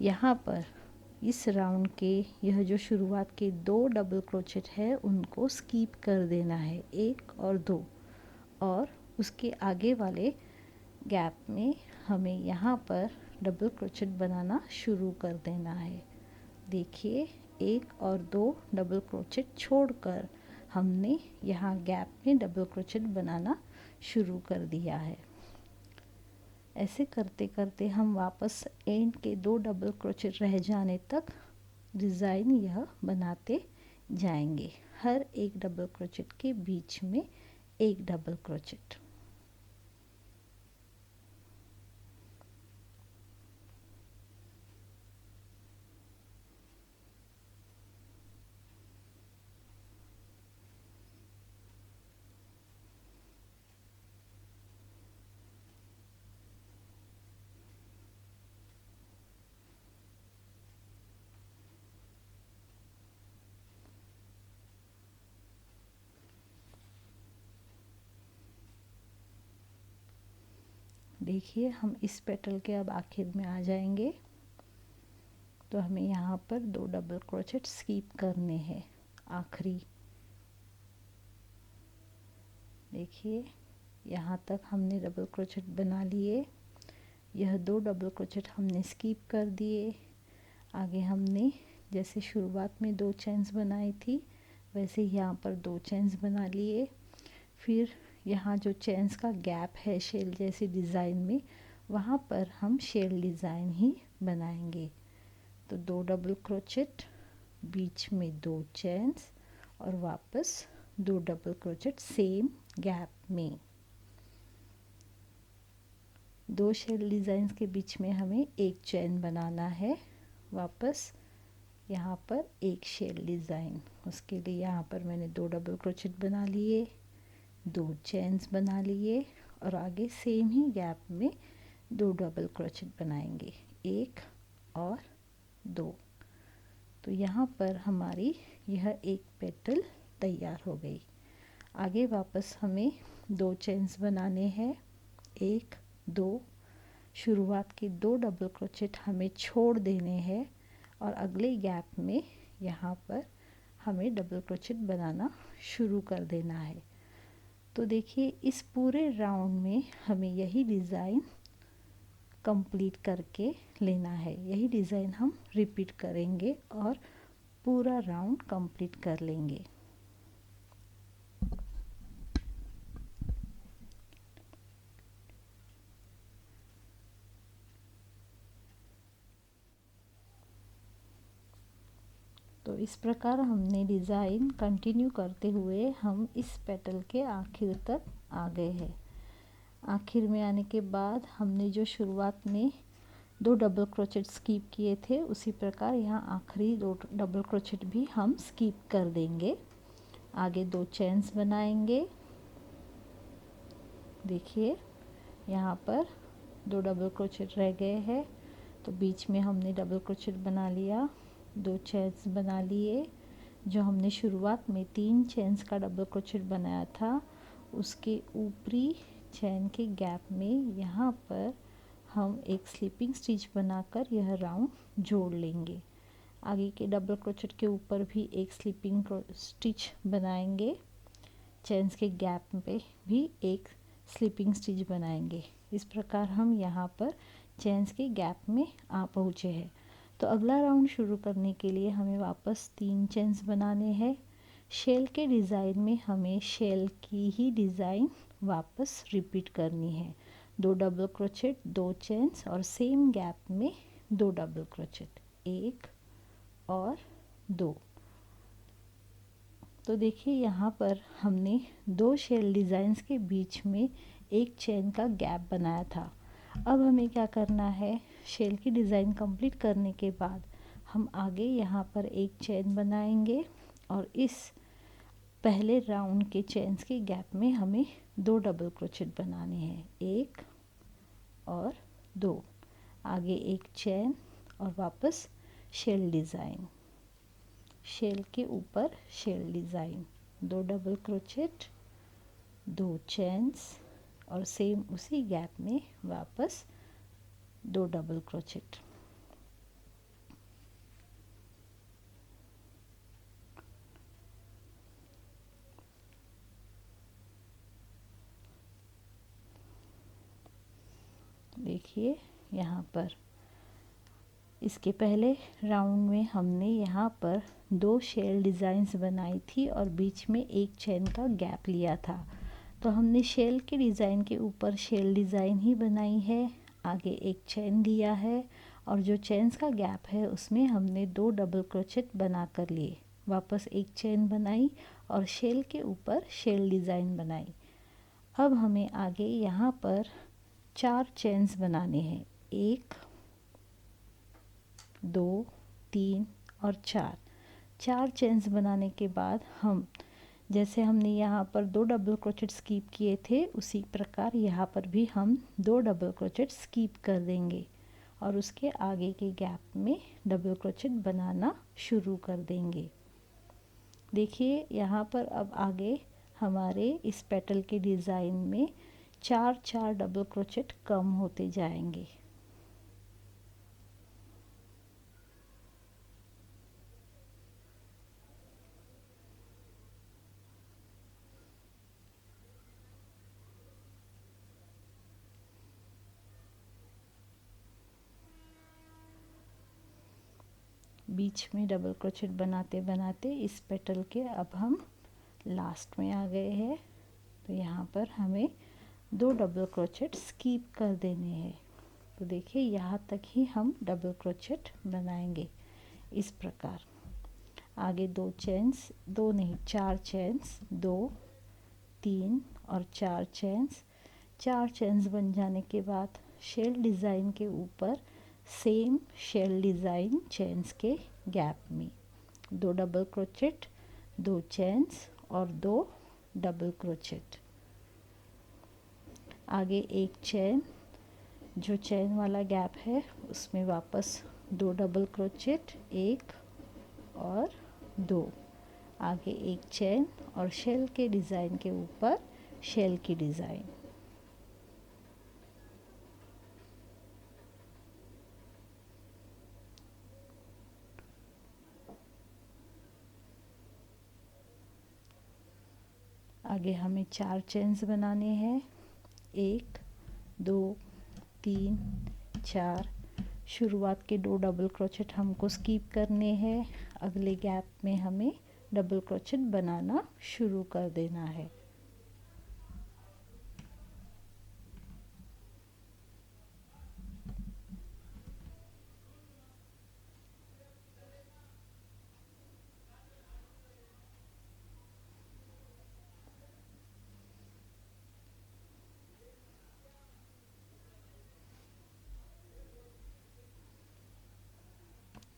यहाँ पर इस राउंड के यह जो शुरुआत के 2 डबल क्रोचेट है उनको स्किप कर देना है, 1 और 2, और उसके आगे वाले गैप में हमें यहाँ पर डबल क्रोचेट बनाना शुरू कर देना है। देखिए 1 और 2 डबल क्रोचेट छोड़कर हमने यहाँ गैप में डबल क्रोचेट बनाना शुरू कर दिया है। ऐसे करते करते हम वापस एंड के 2 डबल क्रोचेट रह जाने तक डिज़ाइन यह बनाते जाएंगे। हर एक डबल क्रोचेट के बीच में एक डबल क्रोचेट। देखिए हम इस पेटल के अब आखिर में आ जाएंगे, तो हमें यहाँ पर 2 डबल क्रोचेट स्किप करने हैं आखिरी। देखिए यहाँ तक हमने डबल क्रोचेट बना लिए, यह 2 डबल क्रोचेट हमने स्किप कर दिए। आगे हमने जैसे शुरुआत में 2 चेन्स बनाई थी वैसे यहाँ पर 2 चेन्स बना लिए। फिर यहाँ जो चेन्स का गैप है शेल जैसी डिज़ाइन में, वहाँ पर हम शेल डिज़ाइन ही बनाएंगे। तो 2 डबल क्रोचेट, बीच में 2 चेन्स और वापस 2 डबल क्रोचेट सेम गैप में। 2 शेल डिज़ाइंस के बीच में हमें एक चेन बनाना है, वापस यहाँ पर एक शेल डिज़ाइन। उसके लिए यहाँ पर मैंने 2 डबल क्रोचेट बना लिए, 2 चेन्स बना लिए और आगे सेम ही गैप में 2 डबल क्रोचेट बनाएंगे, 1 और 2। तो यहाँ पर हमारी यह एक पेटल तैयार हो गई। आगे वापस हमें 2 चेन्स बनाने हैं, 1 2, शुरुआत के 2 डबल क्रोचेट हमें छोड़ देने हैं और अगले गैप में यहाँ पर हमें डबल क्रोचेट बनाना शुरू कर देना है। तो देखिए इस पूरे राउंड में हमें यही डिज़ाइन कंप्लीट करके लेना है, यही डिज़ाइन हम रिपीट करेंगे और पूरा राउंड कंप्लीट कर लेंगे। तो इस प्रकार हमने डिज़ाइन कंटिन्यू करते हुए हम इस पेटल के आखिर तक आ गए हैं। आखिर में आने के बाद हमने जो शुरुआत में 2 डबल क्रोचेट स्किप किए थे उसी प्रकार यहाँ आखिरी 2 डबल क्रोचेट भी हम स्किप कर देंगे। आगे 2 चेन्स बनाएंगे। देखिए यहाँ पर 2 डबल क्रोचेट रह गए हैं, तो बीच में हमने डबल क्रोचेट बना लिया, 2 चेन्स बना लिए। जो हमने शुरुआत में 3 चेन्स का डबल क्रोचेट बनाया था उसके ऊपरी चेन के गैप में यहाँ पर हम एक स्लिपिंग स्टिच बनाकर यह राउंड जोड़ लेंगे। आगे के डबल क्रोचेट के ऊपर भी एक स्लिपिंग स्टिच बनाएंगे, चेन्स के गैप पे भी एक स्लिपिंग स्टिच बनाएंगे। इस प्रकार हम यहाँ पर चेन्स के गैप में आ पहुँचे हैं। तो अगला राउंड शुरू करने के लिए हमें वापस 3 चेन्स बनाने हैं। शेल के डिज़ाइन में हमें शेल की ही डिज़ाइन वापस रिपीट करनी है, 2 डबल क्रोचेट, 2 चेन्स और सेम गैप में 2 डबल क्रोचेट, 1 और 2। तो देखिए यहाँ पर हमने दो शेल डिज़ाइंस के बीच में एक चेन का गैप बनाया था। अब हमें क्या करना है, शेल की डिज़ाइन कंप्लीट करने के बाद हम आगे यहाँ पर एक चेन बनाएंगे और इस पहले राउंड के चेन्स के गैप में हमें दो डबल क्रोचेट बनाने हैं, एक और दो। आगे एक चेन और वापस शेल डिज़ाइन, शेल के ऊपर शेल डिज़ाइन, दो डबल क्रोचेट, दो चेन्स और सेम उसी गैप में वापस दो डबल क्रोचेट। देखिए यहाँ पर इसके पहले राउंड में हमने यहाँ पर दो शेल डिज़ाइंस बनाई थी और बीच में एक चेन का गैप लिया था। तो हमने शेल के डिज़ाइन के ऊपर शेल डिज़ाइन ही बनाई है, आगे एक चेन लिया है और जो चेन्स का गैप है उसमें हमने दो डबल क्रोचेट बना कर लिए, वापस एक चेन बनाई और शेल के ऊपर शेल डिज़ाइन बनाई। अब हमें आगे यहाँ पर चार चेन्स बनाने हैं, एक, दो, तीन और चार। चार चेन्स बनाने के बाद हम जैसे हमने यहाँ पर दो डबल क्रोचेट स्कीप किए थे उसी प्रकार यहाँ पर भी हम दो डबल क्रोचेट स्कीप कर देंगे और उसके आगे के गैप में डबल क्रोचेट बनाना शुरू कर देंगे। देखिए यहाँ पर अब आगे हमारे इस पेटल के डिज़ाइन में चार चार डबल क्रोचेट कम होते जाएंगे। बीच में डबल क्रोचेट बनाते बनाते इस पेटल के अब हम लास्ट में आ गए हैं। तो यहाँ पर हमें दो डबल क्रोचेट स्कीप कर देने हैं। तो देखिए यहाँ तक ही हम डबल क्रोचेट बनाएंगे इस प्रकार। आगे दो चेन्स, दो नहीं चार चेन्स, दो, तीन और चार चेन्स। चार चेन्स बन जाने के बाद शेल डिज़ाइन के ऊपर सेम शेल डिज़ाइन चेन्स के गैप में दो डबल क्रोचेट, दो चेन्स और दो डबल क्रोचेट। आगे एक चेन, जो चेन वाला गैप है उसमें वापस दो डबल क्रोचेट, एक और दो। आगे एक चेन और शेल के डिज़ाइन के ऊपर शेल की डिज़ाइन। आगे हमें चार चेन्स बनाने हैं, एक, दो, तीन, चार। शुरुआत के दो डबल क्रोचेट हमको स्कीप करने हैं, अगले गैप में हमें डबल क्रोचेट बनाना शुरू कर देना है।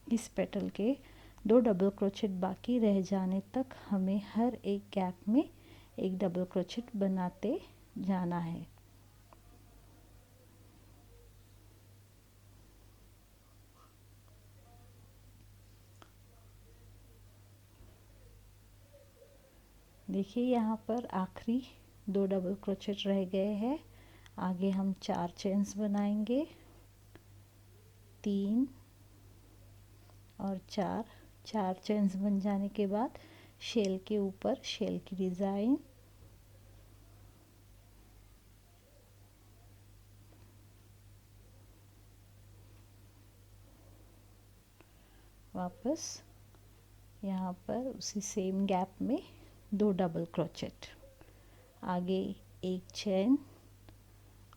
इस पेटल के दो डबल क्रोचेट बाकी रह जाने तक हमें हर एक गैप में एक डबल क्रोचेट बनाते जाना है। देखिए यहाँ पर आखिरी दो डबल क्रोचेट रह गए हैं। आगे हम चार चेन्स बनाएंगे, तीन और चार। चार चेन्स बन जाने के बाद शेल के ऊपर शेल की डिज़ाइन, वापस यहाँ पर उसी सेम गैप में दो डबल क्रोचेट। आगे एक चेन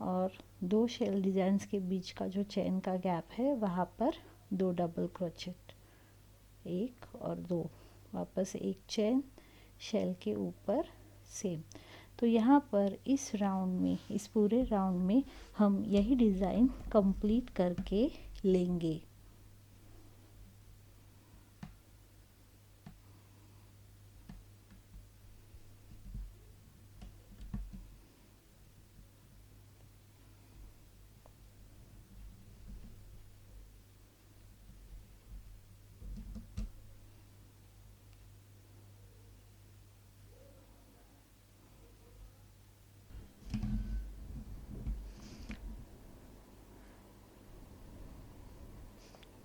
और दो शेल डिज़ाइंस के बीच का जो चेन का गैप है वहाँ पर दो डबल क्रोचेट, एक और दो। वापस एक चेन, शेल के ऊपर सेम। तो यहाँ पर इस राउंड में, इस पूरे राउंड में हम यही डिज़ाइन कंप्लीट करके लेंगे।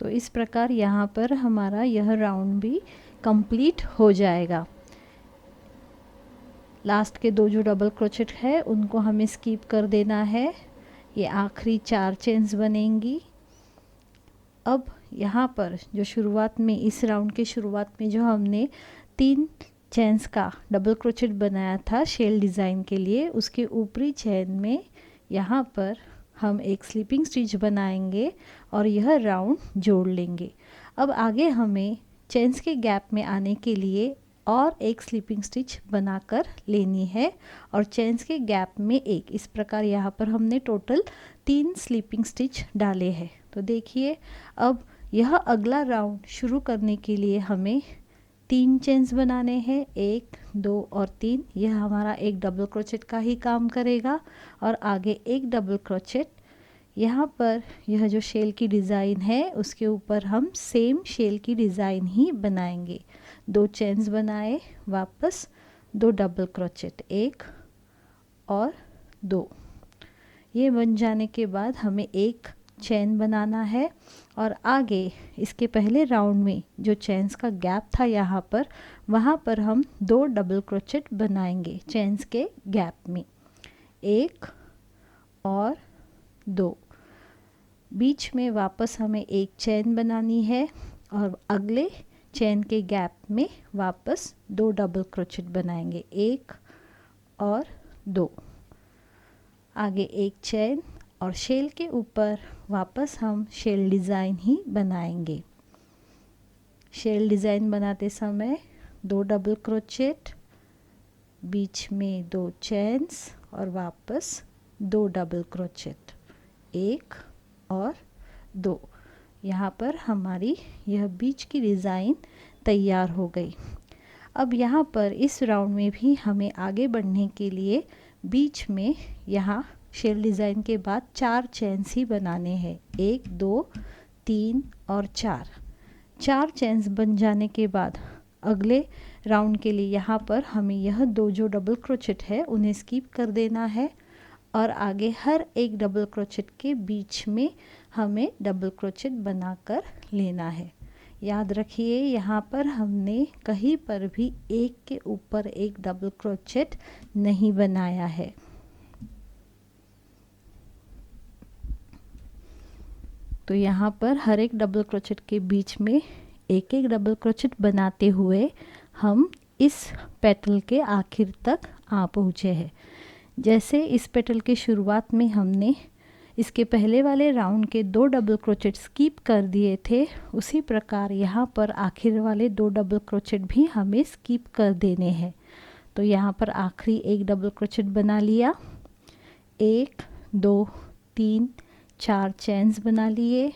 तो इस प्रकार यहाँ पर हमारा यह राउंड भी कंप्लीट हो जाएगा। लास्ट के 2 जो डबल क्रोचेट है उनको हमें स्किप कर देना है। ये आखिरी 4 चेन्स बनेंगी। अब यहाँ पर जो शुरुआत में, इस राउंड के शुरुआत में जो हमने 3 चेन्स का डबल क्रोचेट बनाया था शेल डिज़ाइन के लिए, उसके ऊपरी चेन में यहाँ पर हम एक स्लीपिंग स्टिच बनाएंगे और यह राउंड जोड़ लेंगे। अब आगे हमें चेन्स के गैप में आने के लिए और एक स्लीपिंग स्टिच बनाकर लेनी है और चेन्स के गैप में एक, इस प्रकार यहाँ पर हमने टोटल 3 स्लीपिंग स्टिच डाले हैं। तो देखिए अब यह अगला राउंड शुरू करने के लिए हमें 3 चेन्स बनाने हैं, 1, 2 और 3। यह हमारा एक डबल क्रोचेट का ही काम करेगा और आगे एक डबल क्रोचेट। यहाँ पर यह जो शेल की डिज़ाइन है उसके ऊपर हम सेम शेल की डिज़ाइन ही बनाएंगे। 2 चेन्स बनाए, वापस 2 डबल क्रोचेट, 1 और 2। ये बन जाने के बाद हमें एक चेन बनाना है और आगे इसके पहले राउंड में जो चेन्स का गैप था यहाँ पर, वहाँ पर हम 2 डबल क्रोचेट बनाएंगे चेन्स के गैप में, 1 और 2। बीच में वापस हमें एक चेन बनानी है और अगले चेन के गैप में वापस 2 डबल क्रोचेट बनाएंगे, 1 और 2। आगे एक चेन और शेल के ऊपर वापस हम शेल डिज़ाइन ही बनाएंगे। शेल डिज़ाइन बनाते समय 2 डबल क्रोचेट, बीच में 2 चेन्स और वापस 2 डबल क्रोचेट, 1 और 2। यहाँ पर हमारी यह बीच की डिज़ाइन तैयार हो गई। अब यहाँ पर इस राउंड में भी हमें आगे बढ़ने के लिए बीच में यहाँ शेल डिज़ाइन के बाद 4 चेन्स ही बनाने हैं, 1, 2, 3 और 4। 4 चेन्स बन जाने के बाद अगले राउंड के लिए यहाँ पर हमें यह 2 जो डबल क्रोचेट है उन्हें स्किप कर देना है और आगे हर एक डबल क्रोचेट के बीच में हमें डबल क्रोचेट बनाकर लेना है। याद रखिए यहाँ पर हमने कहीं पर भी एक के ऊपर एक डबल क्रोचेट नहीं बनाया है। तो यहाँ पर हर एक डबल क्रोचेट के बीच में एक एक डबल क्रोचेट बनाते हुए हम इस पेटल के आखिर तक आ पहुँचे हैं। जैसे इस पेटल के शुरुआत में हमने इसके पहले वाले राउंड के 2 डबल क्रोचेट स्किप कर दिए थे, उसी प्रकार यहाँ पर आखिर वाले 2 डबल क्रोचेट भी हमें स्किप कर देने हैं। तो यहाँ पर आखिरी एक डबल क्रोचेट बना लिया, 1, 2, 3, 4 चेन्स बना लिए।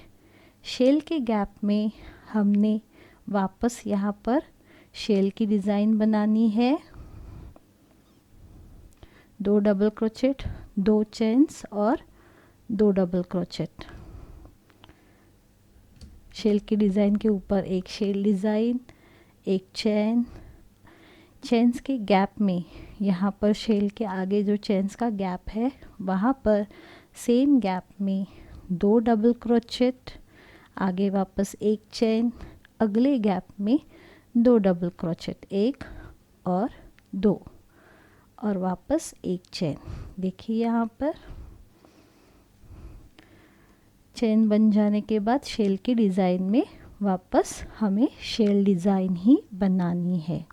शेल के गैप में हमने वापस यहाँ पर शेल की डिज़ाइन बनानी है, 2 डबल क्रोचेट, 2 चेन्स और 2 डबल क्रोचेट। शेल की डिज़ाइन के ऊपर एक शेल डिज़ाइन, एक चेन। चेन्स के गैप में यहाँ पर शेल के आगे जो चेन्स का गैप है वहाँ पर सेम गैप में 2 डबल क्रोचेट, आगे वापस एक चेन, अगले गैप में 2 डबल क्रोचेट, 1 और 2 और वापस एक चेन। देखिए यहाँ पर चेन बन जाने के बाद शेल की डिज़ाइन में वापस हमें शेल डिज़ाइन ही बनानी है।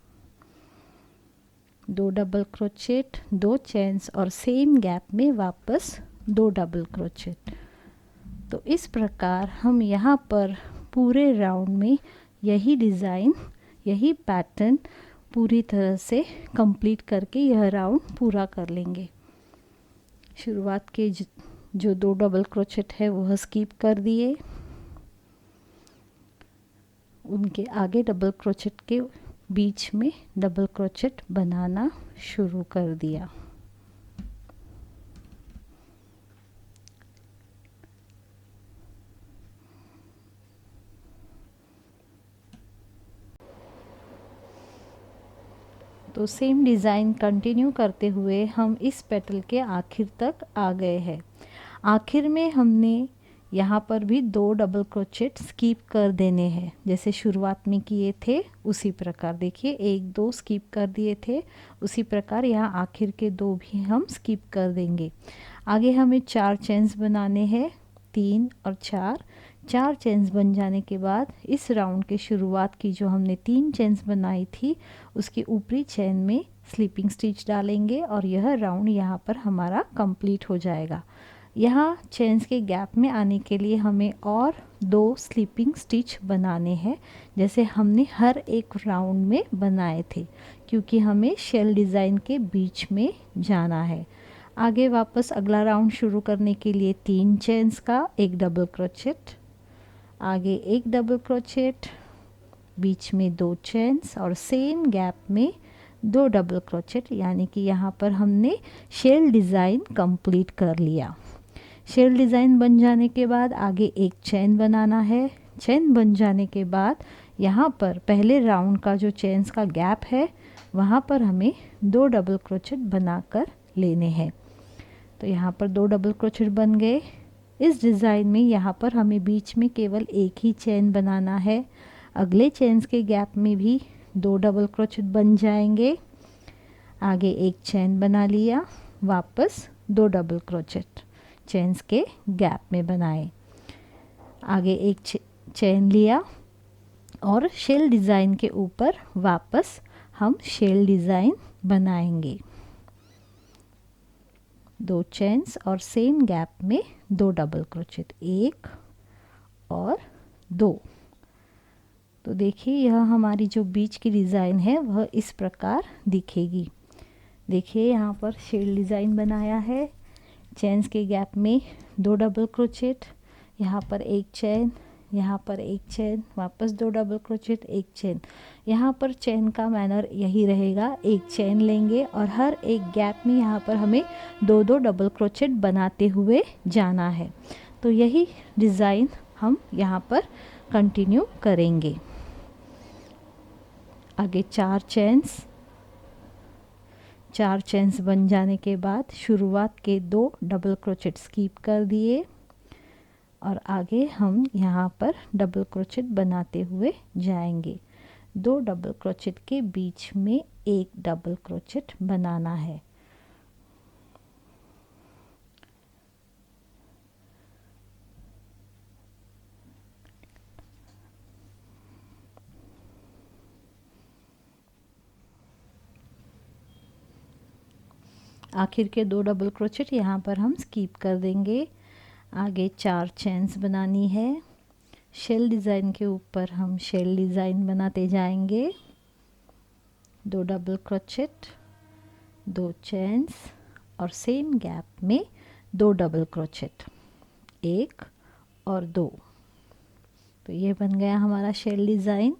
2 डबल क्रोचेट, 2 चेन्स और सेम गैप में वापस 2 डबल क्रोचेट। तो इस प्रकार हम यहाँ पर पूरे राउंड में यही डिज़ाइन, यही पैटर्न पूरी तरह से कंप्लीट करके यह राउंड पूरा कर लेंगे। शुरुआत के जो 2 डबल क्रोचेट है वह स्किप कर दिए, उनके आगे डबल क्रोचेट के बीच में डबल क्रोचेट बनाना शुरू कर दिया। तो सेम डिज़ाइन कंटिन्यू करते हुए हम इस पेटल के आखिर तक आ गए हैं। आखिर में हमने यहाँ पर भी 2 डबल क्रोचेट स्किप कर देने हैं, जैसे शुरुआत में किए थे उसी प्रकार। देखिए 1 2 स्किप कर दिए थे, उसी प्रकार यहाँ आखिर के 2 भी हम स्किप कर देंगे। आगे हमें 4 चेन्स बनाने हैं, 3 और 4 चेन्स बन जाने के बाद इस राउंड के शुरुआत की जो हमने 3 चेन्स बनाई थी उसके ऊपरी चेन में स्लिपिंग स्टिच डालेंगे और यह राउंड यहाँ पर हमारा कंप्लीट हो जाएगा। यहाँ चेन्स के गैप में आने के लिए हमें और 2 स्लिपिंग स्टिच बनाने हैं, जैसे हमने हर एक राउंड में बनाए थे, क्योंकि हमें शेल डिज़ाइन के बीच में जाना है। आगे वापस अगला राउंड शुरू करने के लिए 3 चेन्स का 1 डबल क्रोचेट, आगे 1 डबल क्रोचेट, बीच में 2 चेन्स और सेम गैप में 2 डबल क्रोचेट, यानी कि यहाँ पर हमने शेल डिज़ाइन कंप्लीट कर लिया। शेल डिज़ाइन बन जाने के बाद आगे एक चेन बनाना है। चेन बन जाने के बाद यहाँ पर पहले राउंड का जो चेन्स का गैप है वहाँ पर हमें 2 डबल क्रोचेट बनाकर लेने हैं। तो यहाँ पर 2 डबल क्रोचेट बन गए। इस डिज़ाइन में यहाँ पर हमें बीच में केवल एक ही चेन बनाना है। अगले चेन्स के गैप में भी 2 डबल क्रोचेट बन जाएंगे। आगे एक चेन बना लिया, वापस 2 डबल क्रोचेट चेन्स के गैप में बनाए। आगे एक चेन लिया और शेल डिज़ाइन के ऊपर वापस हम शेल डिज़ाइन बनाएंगे। 2 चेन्स और सेम गैप में 2 डबल क्रोचेट, 1 और 2। तो देखिए यह हमारी जो बीच की डिज़ाइन है वह इस प्रकार दिखेगी। देखिए यहाँ पर शेल डिज़ाइन बनाया है, चेन्स के गैप में 2 डबल क्रोचेट, यहाँ पर एक चेन, यहाँ पर एक चेन, वापस 2 डबल क्रोचेट, एक चेन। यहाँ पर चेन का मैनर यही रहेगा, एक चेन लेंगे और हर एक गैप में यहाँ पर हमें 2-2 डबल क्रोचेट बनाते हुए जाना है। तो यही डिज़ाइन हम यहाँ पर कंटिन्यू करेंगे। आगे 4 चेन्स बन जाने के बाद शुरुआत के 2 डबल क्रोचेट स्किप कर दिए और आगे हम यहाँ पर डबल क्रोचेट बनाते हुए जाएंगे। 2 डबल क्रोचेट के बीच में एक डबल क्रोचेट बनाना है। आखिर के 2 डबल क्रोचेट यहाँ पर हम स्किप कर देंगे। आगे 4 चेन्स बनानी है। शेल डिज़ाइन के ऊपर हम शेल डिज़ाइन बनाते जाएंगे। 2 डबल क्रोचेट, 2 चेन्स और सेम गैप में 2 डबल क्रोचेट, 1 और 2। तो ये बन गया हमारा शेल डिज़ाइन।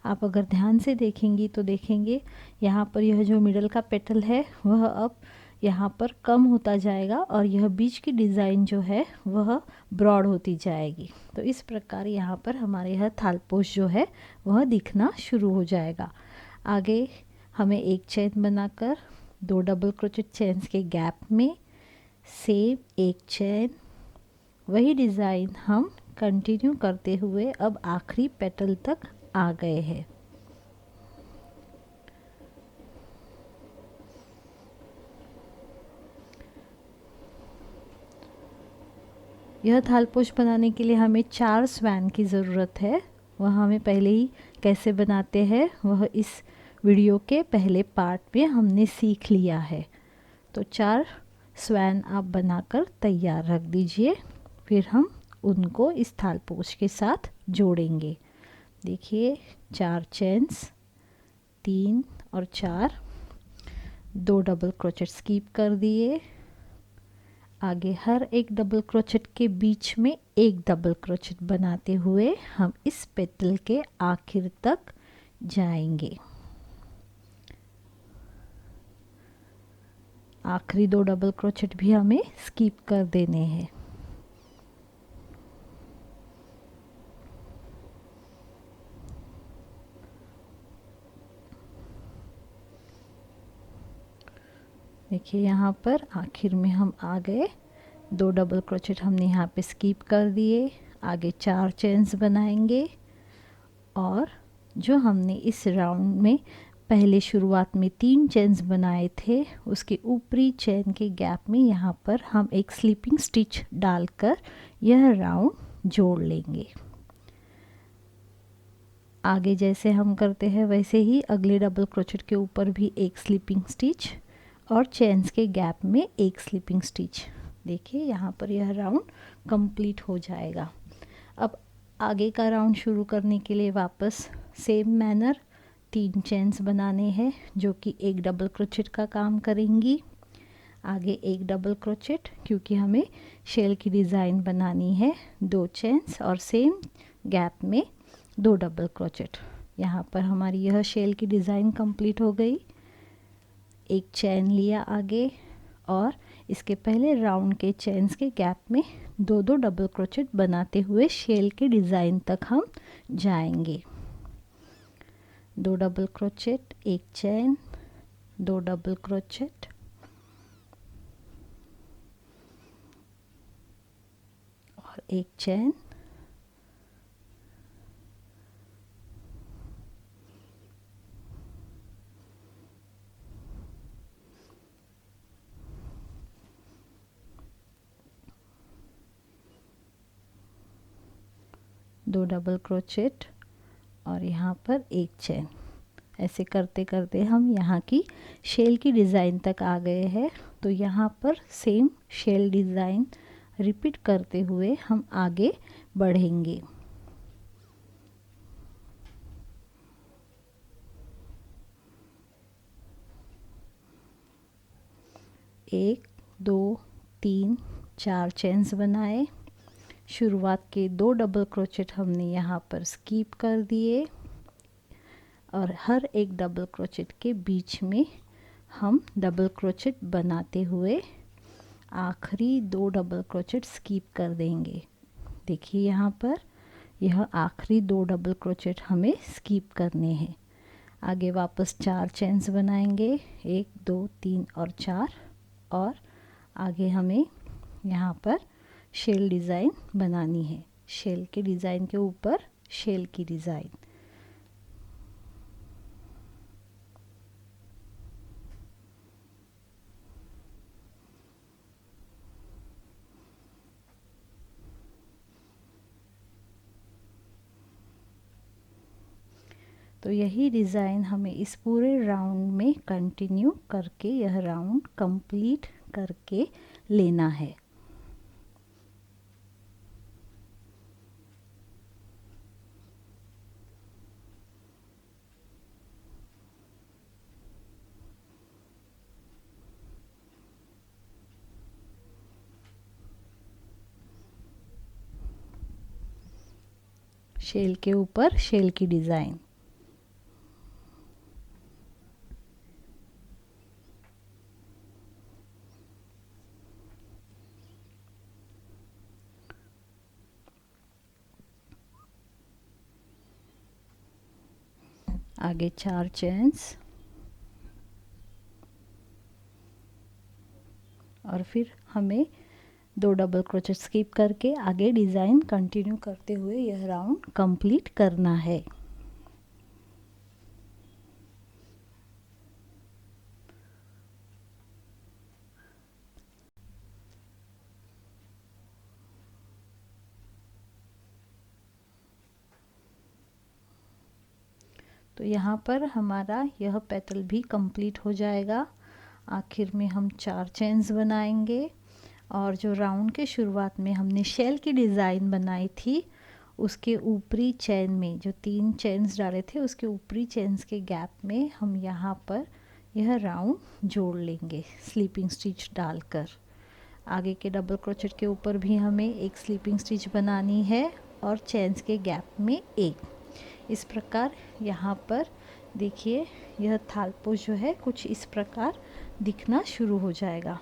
आप अगर ध्यान से देखेंगी तो देखेंगे यहाँ पर यह जो मिडल का पेटल है वह अब यहाँ पर कम होता जाएगा और यह बीच की डिज़ाइन जो है वह ब्रॉड होती जाएगी। तो इस प्रकार यहाँ पर हमारे यह थालपोश जो है वह दिखना शुरू हो जाएगा। आगे हमें एक चेन बनाकर 2 डबल क्रोचेट चेन्स के गैप में सेम एक चेन, वही डिज़ाइन हम कंटिन्यू करते हुए अब आखिरी पेटल तक आ गए हैं। यह थालपोश बनाने के लिए हमें 4 स्वैन की ज़रूरत है। वह हमें पहले ही कैसे बनाते हैं वह इस वीडियो के पहले पार्ट में हमने सीख लिया है। तो 4 स्वैन आप बनाकर तैयार रख दीजिए, फिर हम उनको इस थालपोश के साथ जोड़ेंगे। देखिए 4 चेन्स, 3 और 4, 2 डबल क्रोचेट स्किप कर दिए। आगे हर एक डबल क्रोचेट के बीच में एक डबल क्रोचेट बनाते हुए हम इस पेटल के आखिर तक जाएंगे। आखिरी 2 डबल क्रोचेट भी हमें स्किप कर देने हैं। देखिए यहाँ पर आखिर में हम आ गए। 2 डबल क्रोचेट हमने यहाँ पे स्किप कर दिए। आगे 4 चेन्स बनाएंगे और जो हमने इस राउंड में पहले शुरुआत में 3 चेन्स बनाए थे उसके ऊपरी चेन के गैप में यहाँ पर हम एक स्लिपिंग स्टिच डालकर यह राउंड जोड़ लेंगे। आगे जैसे हम करते हैं वैसे ही अगले डबल क्रोचेट के ऊपर भी एक स्लिपिंग स्टिच और चेन्स के गैप में एक स्लिपिंग स्टिच। देखिए यहाँ पर यह राउंड कंप्लीट हो जाएगा। अब आगे का राउंड शुरू करने के लिए वापस सेम मैनर 3 चेन्स बनाने हैं जो कि एक डबल क्रोचेट का काम करेंगी। आगे एक डबल क्रोचेट क्योंकि हमें शेल की डिज़ाइन बनानी है। 2 चेन्स और सेम गैप में 2 डबल क्रोचेट। यहाँ पर हमारी यह शेल की डिज़ाइन कंप्लीट हो गई। एक चेन लिया आगे और इसके पहले राउंड के चेन्स के गैप में 2-2 डबल क्रोचेट बनाते हुए शेल के डिज़ाइन तक हम जाएंगे। 2 डबल क्रोचेट, एक चेन, 2 डबल क्रोचेट और एक चेन, दो डबल क्रोचेट और यहाँ पर एक चेन। ऐसे करते करते हम यहाँ की शेल की डिज़ाइन तक आ गए हैं। तो यहाँ पर सेम शेल डिज़ाइन रिपीट करते हुए हम आगे बढ़ेंगे। एक, 2, 3, 4 चेन्स बनाए। शुरुआत के 2 डबल क्रोचेट हमने यहाँ पर स्किप कर दिए और हर एक डबल क्रोचेट के बीच में हम डबल क्रोचेट बनाते हुए आखिरी 2 डबल क्रोचेट स्किप कर देंगे। देखिए यहाँ पर यह आखिरी 2 डबल क्रोचेट हमें स्किप करने हैं। आगे वापस 4 चेन्स बनाएंगे, 1, 2, 3 और 4 और आगे हमें यहाँ पर शेल डिज़ाइन बनानी है। शेल के डिज़ाइन के ऊपर शेल की डिज़ाइन। तो यही डिज़ाइन हमें इस पूरे राउंड में कंटिन्यू करके यह राउंड कंप्लीट करके लेना है। शेल के ऊपर शेल की डिज़ाइन। आगे 4 चेन्स और फिर हमें 2 डबल क्रोचेट स्किप करके आगे डिज़ाइन कंटिन्यू करते हुए यह राउंड कंप्लीट करना है। तो यहाँ पर हमारा यह पेटल भी कंप्लीट हो जाएगा। आखिर में हम 4 चेन्स बनाएंगे और जो राउंड के शुरुआत में हमने शेल की डिज़ाइन बनाई थी उसके ऊपरी चेन में जो 3 चेन्स डाले थे उसके ऊपरी चेन्स के गैप में हम यहाँ पर यह राउंड जोड़ लेंगे स्लीपिंग स्टिच डालकर। आगे के डबल क्रोचेट के ऊपर भी हमें एक स्लीपिंग स्टिच बनानी है और चेन्स के गैप में एक। इस प्रकार यहाँ पर देखिए यह थालपोश जो है कुछ इस प्रकार दिखना शुरू हो जाएगा।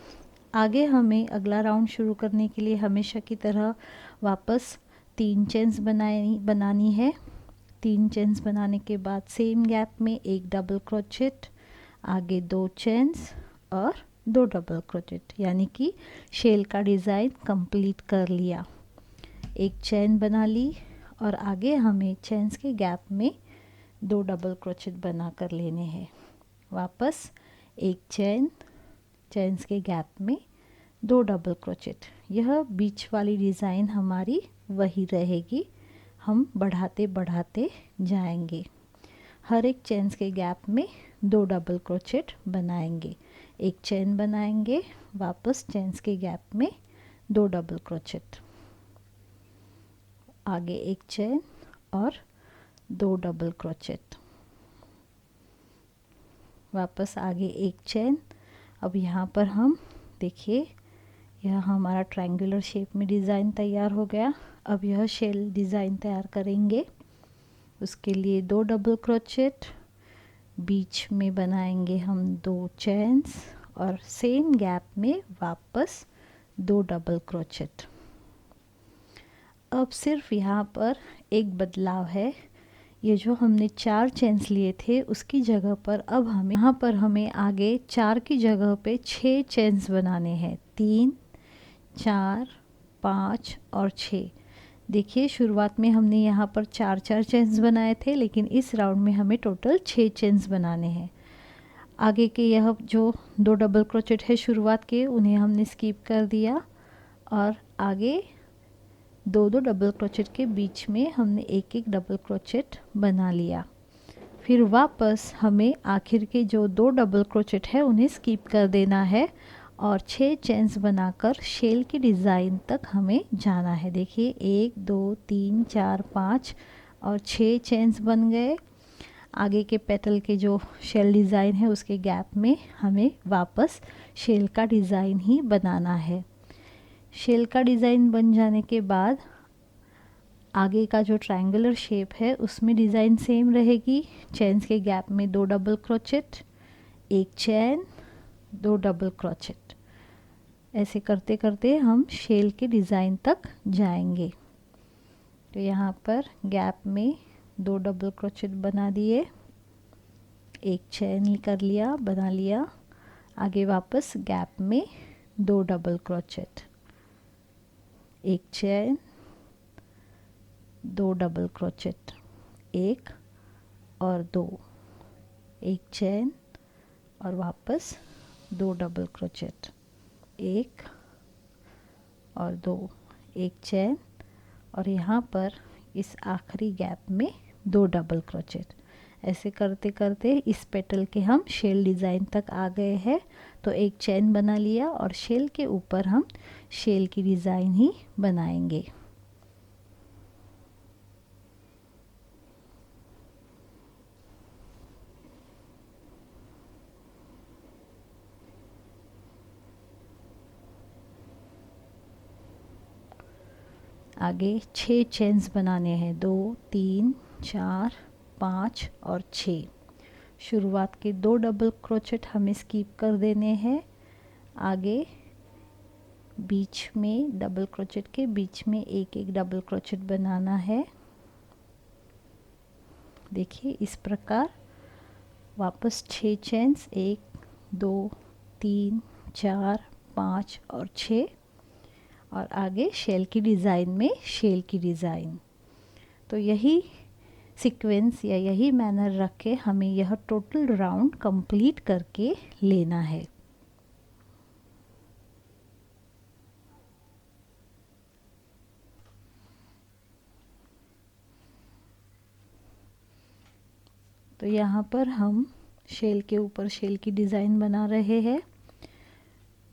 आगे हमें अगला राउंड शुरू करने के लिए हमेशा की तरह वापस 3 चेन्स बनानी है। 3 चेन्स बनाने के बाद सेम गैप में एक डबल क्रोचेट, आगे 2 चेन्स और 2 डबल क्रोचेट, यानी कि शेल का डिज़ाइन कंप्लीट कर लिया। एक चेन बना ली और आगे हमें चेन्स के गैप में 2 डबल क्रोचेट बना कर लेने हैं। वापस एक चेन, चेन्स के गैप में 2 डबल क्रोचेट। यह बीच वाली डिज़ाइन हमारी वही रहेगी, हम बढ़ाते बढ़ाते जाएंगे। हर एक चेन्स के गैप में 2 डबल क्रोचेट बनाएंगे। एक चेन बनाएंगे, वापस चेन्स के गैप में 2 डबल क्रोचेट, आगे एक चेन और 2 डबल क्रोचेट, वापस आगे एक चेन। अब यहाँ पर हम देखिए यह हमारा ट्रायंगुलर शेप में डिज़ाइन तैयार हो गया। अब यह शेल डिज़ाइन तैयार करेंगे। उसके लिए 2 डबल क्रोचेट, बीच में बनाएंगे हम 2 चेन्स और सेम गैप में वापस 2 डबल क्रोचेट। अब सिर्फ यहाँ पर एक बदलाव है, ये जो हमने 4 चेन्स लिए थे उसकी जगह पर अब हमें यहाँ पर हमें आगे 4 की जगह पे 6 चेन्स बनाने हैं। 3, 4, 5 और 6। देखिए शुरुआत में हमने यहाँ पर 4 चेन्स बनाए थे, लेकिन इस राउंड में हमें टोटल 6 चेन्स बनाने हैं। आगे के यह जो 2 डबल क्रोचेट है शुरुआत के, उन्हें हमने स्किप कर दिया और आगे 2 डबल क्रोचेट के बीच में हमने एक डबल क्रोचेट बना लिया। फिर वापस हमें आखिर के जो 2 डबल क्रोचेट है उन्हें स्किप कर देना है और 6 चेन्स बनाकर शेल की डिज़ाइन तक हमें जाना है। देखिए 1, 2, 3, 4, 5 और 6 चेन्स बन गए। आगे के पेटल के जो शेल डिज़ाइन है उसके गैप में हमें वापस शेल का डिज़ाइन ही बनाना है। शेल का डिज़ाइन बन जाने के बाद आगे का जो ट्रायंगुलर शेप है उसमें डिज़ाइन सेम रहेगी। चेन्स के गैप में 2 डबल क्रोचेट, एक चेन, 2 डबल क्रोचेट। ऐसे करते करते हम शेल के डिज़ाइन तक जाएंगे। तो यहाँ पर गैप में 2 डबल क्रोचेट बना दिए, एक चेन कर लिया, बना लिया। आगे वापस गैप में 2 डबल क्रोचेट, एक चेन, 2 डबल क्रोचेट, 1 और 2, एक चेन और वापस 2 डबल क्रोचेट, 1 और 2, एक चेन और यहाँ पर इस आखिरी गैप में 2 डबल क्रोचेट। ऐसे करते करते इस पेटल के हम शेल डिज़ाइन तक आ गए हैं। तो एक चेन बना लिया और शेल के ऊपर हम शेल की डिज़ाइन ही बनाएंगे। आगे 6 चेन्स बनाने हैं, 2, 3, 4, 5 और 6। शुरुआत के 2 डबल क्रोचेट हमें स्किप कर देने हैं। आगे बीच में डबल क्रोचेट के बीच में एक डबल क्रोचेट बनाना है। देखिए इस प्रकार वापस 6 चेन्स, 1, 2, 3, 4, 5 और 6 और आगे शेल की डिज़ाइन में शेल की डिज़ाइन। तो यही सीक्वेंस या यही मैनर रख के हमें यह टोटल राउंड कंप्लीट करके लेना है। तो यहाँ पर हम शेल के ऊपर शेल की डिज़ाइन बना रहे हैं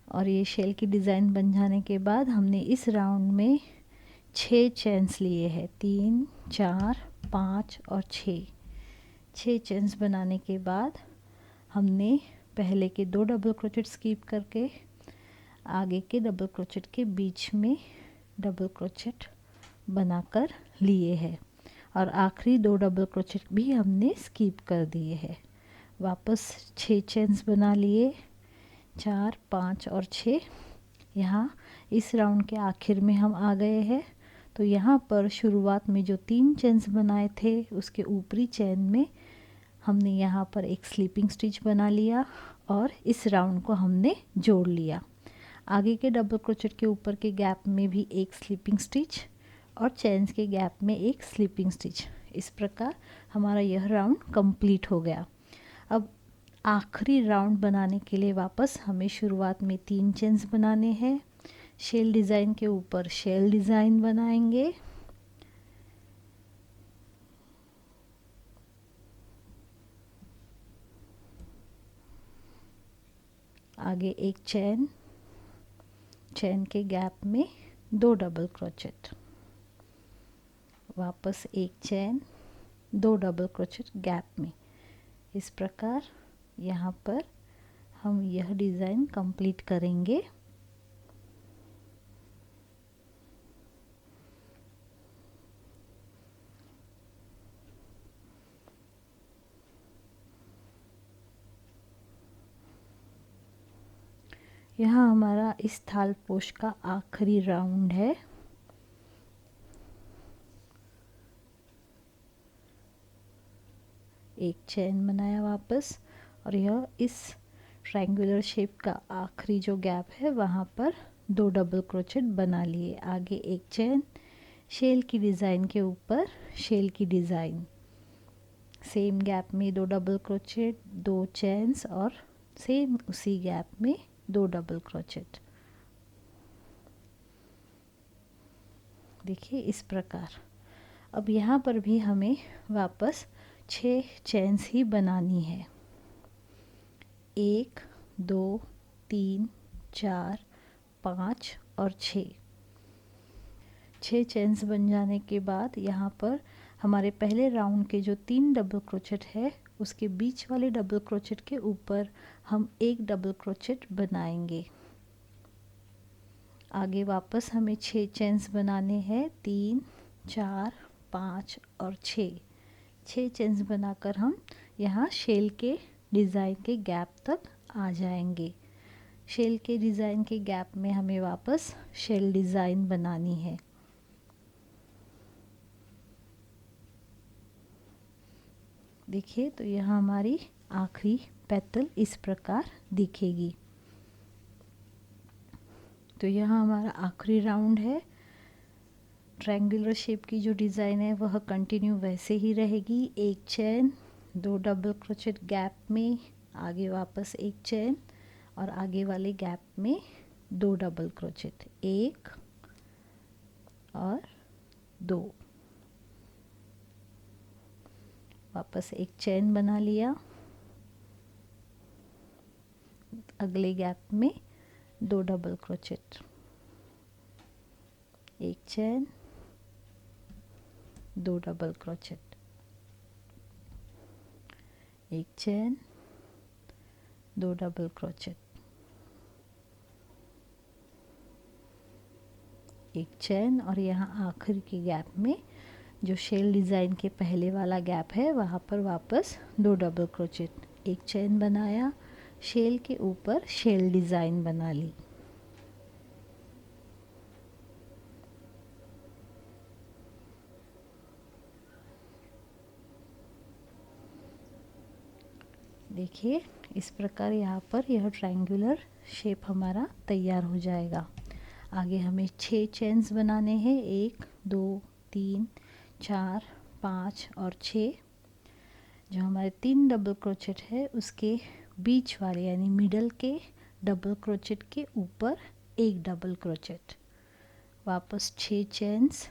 और ये शेल की डिज़ाइन बन जाने के बाद हमने इस राउंड में 6 चेन्स लिए हैं, 3 4 5 और 6 चेन्स बनाने के बाद हमने पहले के 2 डबल क्रोचेट स्किप करके आगे के डबल क्रोचेट के बीच में डबल क्रोचेट बनाकर लिए हैं और आखिरी 2 डबल क्रोचेट भी हमने स्किप कर दिए हैं। वापस 6 चेन्स बना लिए, 4 5 और 6। यहाँ इस राउंड के आखिर में हम आ गए हैं। तो यहाँ पर शुरुआत में जो 3 चेन्स बनाए थे उसके ऊपरी चेन में हमने यहाँ पर एक स्लीपिंग स्टिच बना लिया और इस राउंड को हमने जोड़ लिया। आगे के डबल क्रोचेट के ऊपर के गैप में भी एक स्लीपिंग स्टिच और चेन्स के गैप में एक स्लीपिंग स्टिच। इस प्रकार हमारा यह राउंड कंप्लीट हो गया। अब आखिरी राउंड बनाने के लिए वापस हमें शुरुआत में 3 चेन्स बनाने हैं। शेल डिज़ाइन के ऊपर शेल डिज़ाइन बनाएंगे। आगे एक चेन, चेन के गैप में 2 डबल क्रोचेट, वापस एक चेन, 2 डबल क्रोचेट गैप में। इस प्रकार यहाँ पर हम यह डिज़ाइन कंप्लीट करेंगे। यहाँ हमारा इस थाल पोश का आखिरी राउंड है। एक चेन बनाया वापस और यह इस ट्रायंगुलर शेप का आखिरी जो गैप है वहाँ पर 2 डबल क्रोचेट बना लिए। आगे एक चेन, शेल की डिज़ाइन के ऊपर शेल की डिज़ाइन, सेम गैप में 2 डबल क्रोचेट, 2 चेन्स और सेम उसी गैप में 2 डबल क्रोचेट। देखिए इस प्रकार। अब यहाँ पर भी हमें वापस 6 चेन्स ही बनानी है। 1 2 3 4 5 और 6 चेन्स बन जाने के बाद यहाँ पर हमारे पहले राउंड के जो 3 डबल क्रोचेट है उसके बीच वाले डबल क्रोचेट के ऊपर हम एक डबल क्रोचेट बनाएंगे। आगे वापस हमें 6 चेन्स बनाने हैं, 3 4 5 और 6 चेन्स बनाकर हम यहाँ शेल के डिज़ाइन के गैप तक आ जाएंगे। शेल के डिज़ाइन के गैप में हमें वापस शेल डिज़ाइन बनानी है। देखिए तो यहाँ हमारी आखिरी पेटल इस प्रकार दिखेगी। तो यहाँ हमारा आखिरी राउंड है। ट्रायंगुलर शेप की जो डिज़ाइन है वह कंटिन्यू वैसे ही रहेगी। एक चेन, 2 डबल क्रोचेट गैप में, आगे वापस एक चेन और आगे वाले गैप में 2 डबल क्रोचेट, 1 और 2, वापस एक चेन बना लिया, अगले गैप में 2 डबल क्रोचेट, एक चेन, 2 डबल क्रोचेट, एक चेन, 2 डबल क्रोचेट, एक चेन और यहाँ आखिर के गैप में जो शेल डिज़ाइन के पहले वाला गैप है वहाँ पर वापस 2 डबल क्रोचेट, एक चेन बनाया, शेल के ऊपर शेल डिज़ाइन बना ली। देखिए इस प्रकार यहाँ पर यह ट्रायंगुलर शेप हमारा तैयार हो जाएगा। आगे हमें 6 चेन्स बनाने हैं, 1 2 3 4 5 और 6। जो हमारे 3 डबल क्रोचेट है उसके बीच वाले यानी मिडल के डबल क्रोचेट के ऊपर एक डबल क्रोचेट, वापस 6 चेन्स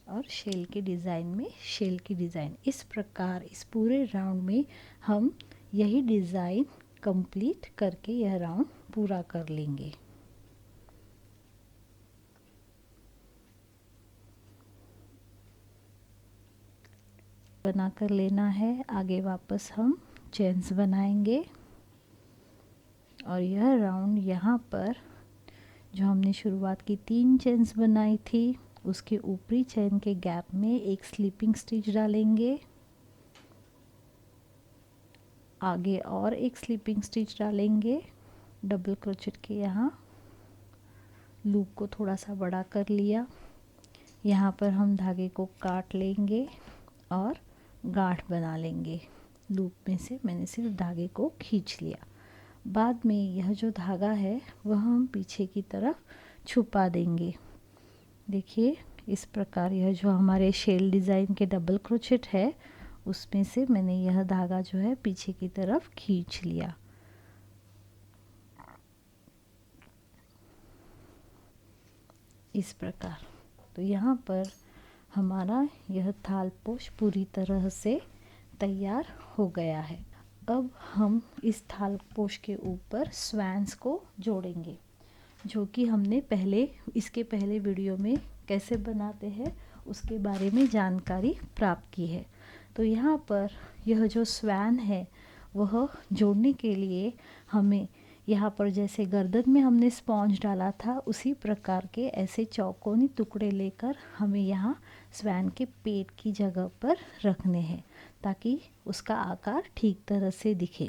और शेल के डिज़ाइन में शेल की डिज़ाइन। इस प्रकार इस पूरे राउंड में हम यही डिज़ाइन कंप्लीट करके यह राउंड पूरा कर लेंगे। बना कर लेना है। आगे वापस हम चेन्स बनाएंगे और यह राउंड यहाँ पर जो हमने शुरुआत की 3 चेन्स बनाई थी उसके ऊपरी चेन के गैप में एक स्लिपिंग स्टिच डालेंगे, आगे और एक स्लिपिंग स्टिच डालेंगे, डबल क्रोचेट के यहाँ लूप को थोड़ा सा बड़ा कर लिया। यहाँ पर हम धागे को काट लेंगे और गांठ बना लेंगे। लूप में से मैंने सिर्फ धागे को खींच लिया। बाद में यह जो धागा है वह हम पीछे की तरफ छुपा देंगे। देखिए इस प्रकार यह जो हमारे शेल डिज़ाइन के डबल क्रोचेट है उसमें से मैंने यह धागा जो है पीछे की तरफ खींच लिया। इस प्रकार तो यहाँ पर हमारा यह थालपोश पूरी तरह से तैयार हो गया है। अब हम इस थालपोश के ऊपर स्वैन्स को जोड़ेंगे, जो कि हमने इसके पहले वीडियो में कैसे बनाते हैं उसके बारे में जानकारी प्राप्त की है। तो यहाँ पर यह जो स्वैन है वह जोड़ने के लिए हमें यहाँ पर जैसे गर्दन में हमने स्पॉन्ज डाला था उसी प्रकार के ऐसे चौकोनी टुकड़े लेकर हमें यहाँ स्वैन के पेट की जगह पर रखने हैं ताकि उसका आकार ठीक तरह से दिखे।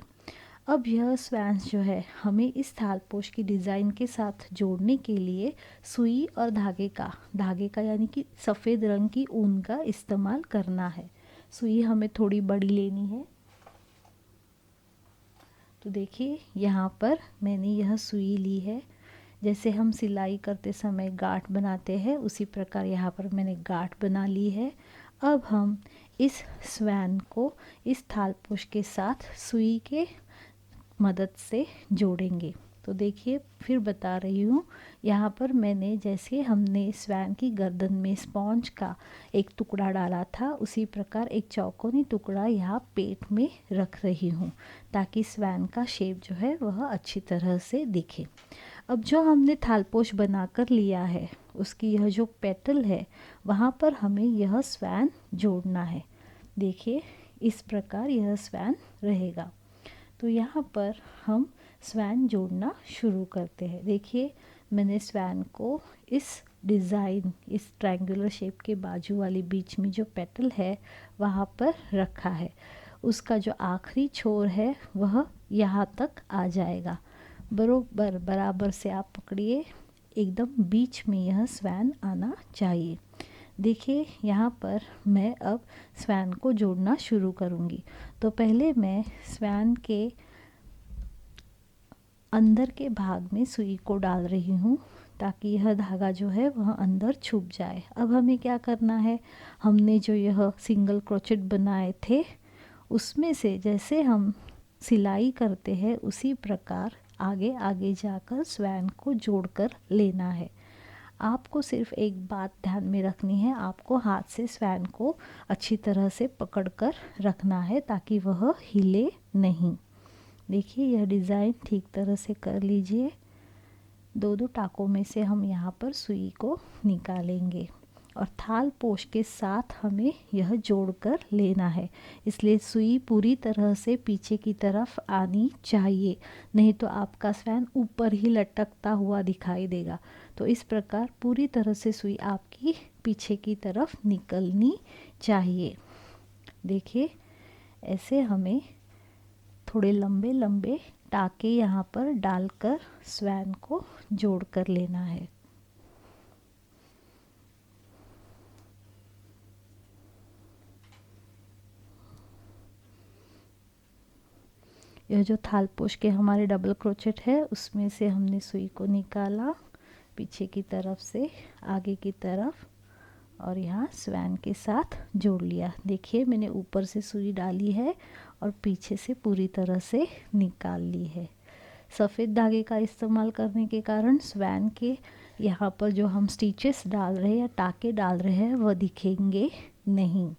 अब यह स्वैन्स जो है हमें इस थालपोश की डिज़ाइन के साथ जोड़ने के लिए सुई और धागे का यानी कि सफ़ेद रंग की ऊन का इस्तेमाल करना है। सुई हमें थोड़ी बड़ी लेनी है। तो देखिए यहाँ पर मैंने यह सुई ली है। जैसे हम सिलाई करते समय गांठ बनाते हैं उसी प्रकार यहाँ पर मैंने गांठ बना ली है। अब हम इस स्वैन को इस थालपोश के साथ सुई के मदद से जोड़ेंगे। तो देखिए फिर बता रही हूँ, यहाँ पर मैंने जैसे हमने स्वैन की गर्दन में स्पॉन्ज का एक टुकड़ा डाला था उसी प्रकार एक चौकोनी टुकड़ा यहाँ पेट में रख रही हूँ ताकि स्वैन का शेप जो है वह अच्छी तरह से दिखे। अब जो हमने थालपोश बना कर लिया है उसकी यह जो पेटल है वहाँ पर हमें यह स्वैन जोड़ना है। देखिए इस प्रकार यह स्वैन रहेगा। तो यहाँ पर हम स्वैन जोड़ना शुरू करते हैं। देखिए मैंने स्वैन को इस डिज़ाइन इस ट्रायंगुलर शेप के बाजू वाली बीच में जो पेटल है वहाँ पर रखा है। उसका जो आखिरी छोर है वह यहाँ तक आ जाएगा। बराबर से आप पकड़िए, एकदम बीच में यह स्वैन आना चाहिए। देखिए यहाँ पर मैं अब स्वैन को जोड़ना शुरू करूँगी। तो पहले मैं स्वैन के अंदर के भाग में सुई को डाल रही हूँ ताकि यह धागा जो है वह अंदर छुप जाए। अब हमें क्या करना है, हमने जो यह सिंगल क्रोचेट बनाए थे उसमें से जैसे हम सिलाई करते हैं उसी प्रकार आगे आगे जाकर स्वैन को जोड़कर लेना है। आपको सिर्फ एक बात ध्यान में रखनी है, आपको हाथ से स्वैन को अच्छी तरह से पकड़कर रखना है ताकि वह हिले नहीं। देखिए यह डिज़ाइन ठीक तरह से कर लीजिए। दो टाकों में से हम यहाँ पर सुई को निकालेंगे और थालपोश के साथ हमें यह जोड़कर लेना है, इसलिए सुई पूरी तरह से पीछे की तरफ आनी चाहिए, नहीं तो आपका स्वैन ऊपर ही लटकता हुआ दिखाई देगा। तो इस प्रकार पूरी तरह से सुई आपकी पीछे की तरफ निकलनी चाहिए। देखिए ऐसे हमें थोड़े लंबे लंबे टाके यहाँ पर डालकर स्वैन को जोड़ कर लेना है। यह जो थालपोश के हमारे डबल क्रोचेट है उसमें से हमने सुई को निकाला पीछे की तरफ से आगे की तरफ और यहाँ स्वैन के साथ जोड़ लिया। देखिए मैंने ऊपर से सुई डाली है और पीछे से पूरी तरह से निकाल ली है। सफ़ेद धागे का इस्तेमाल करने के कारण स्वैन के यहाँ पर जो हम स्टिचेस डाल रहे हैं या टाके डाल रहे हैं वह दिखेंगे नहीं।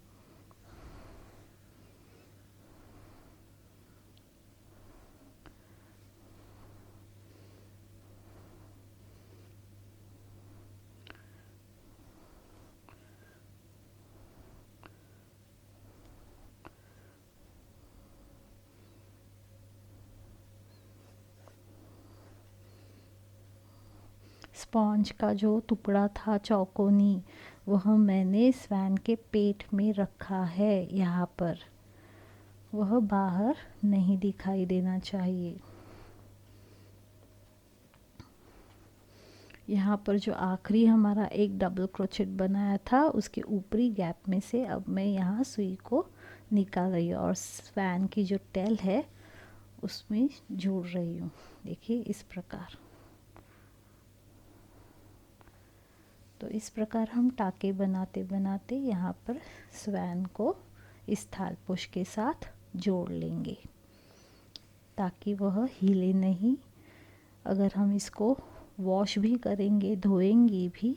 स्पॉन्ज का जो टुकड़ा था चौकोनी, वह मैंने स्वैन के पेट में रखा है यहाँ पर, वह बाहर नहीं दिखाई देना चाहिए। यहाँ पर जो आखिरी हमारा एक डबल क्रोचेट बनाया था उसके ऊपरी गैप में से अब मैं यहाँ सुई को निकाल रही हूँ और स्वैन की जो टेल है उसमें जोड़ रही हूँ। देखिए इस प्रकार। तो इस प्रकार हम टाके बनाते बनाते यहाँ पर स्वैन को इस थालपोश के साथ जोड़ लेंगे ताकि वह हिले नहीं। अगर हम इसको वॉश भी करेंगे, धोएंगे भी,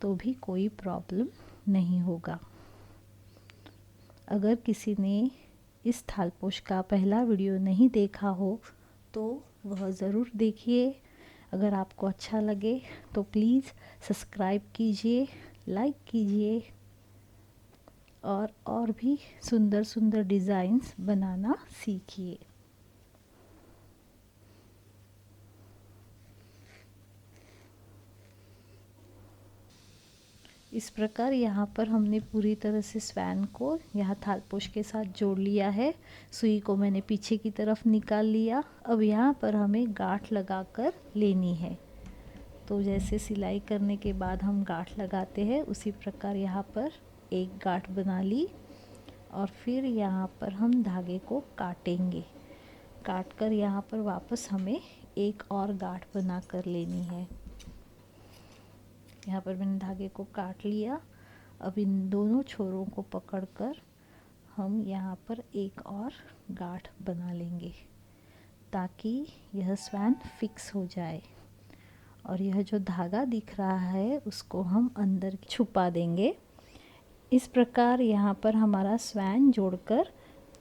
तो भी कोई प्रॉब्लम नहीं होगा। अगर किसी ने इस थालपोश का पहला वीडियो नहीं देखा हो तो वह ज़रूर देखिए। अगर आपको अच्छा लगे तो प्लीज़ सब्सक्राइब कीजिए, लाइक कीजिए और भी सुंदर सुंदर डिज़ाइंस बनाना सीखिए। इस प्रकार यहाँ पर हमने पूरी तरह से स्वैन को यहाँ थालपोश के साथ जोड़ लिया है। सुई को मैंने पीछे की तरफ निकाल लिया। अब यहाँ पर हमें गांठ लगाकर लेनी है। तो जैसे सिलाई करने के बाद हम गांठ लगाते हैं उसी प्रकार यहाँ पर एक गांठ बना ली और फिर यहाँ पर हम धागे को काटेंगे। काट कर यहाँ पर वापस हमें एक और गांठ बना कर लेनी है। यहाँ पर मैंने धागे को काट लिया। अब इन दोनों छोरों को पकड़कर हम यहाँ पर एक और गांठ बना लेंगे ताकि यह स्वैन फिक्स हो जाए। और यह जो धागा दिख रहा है उसको हम अंदर छुपा देंगे। इस प्रकार यहाँ पर हमारा स्वैन जोड़कर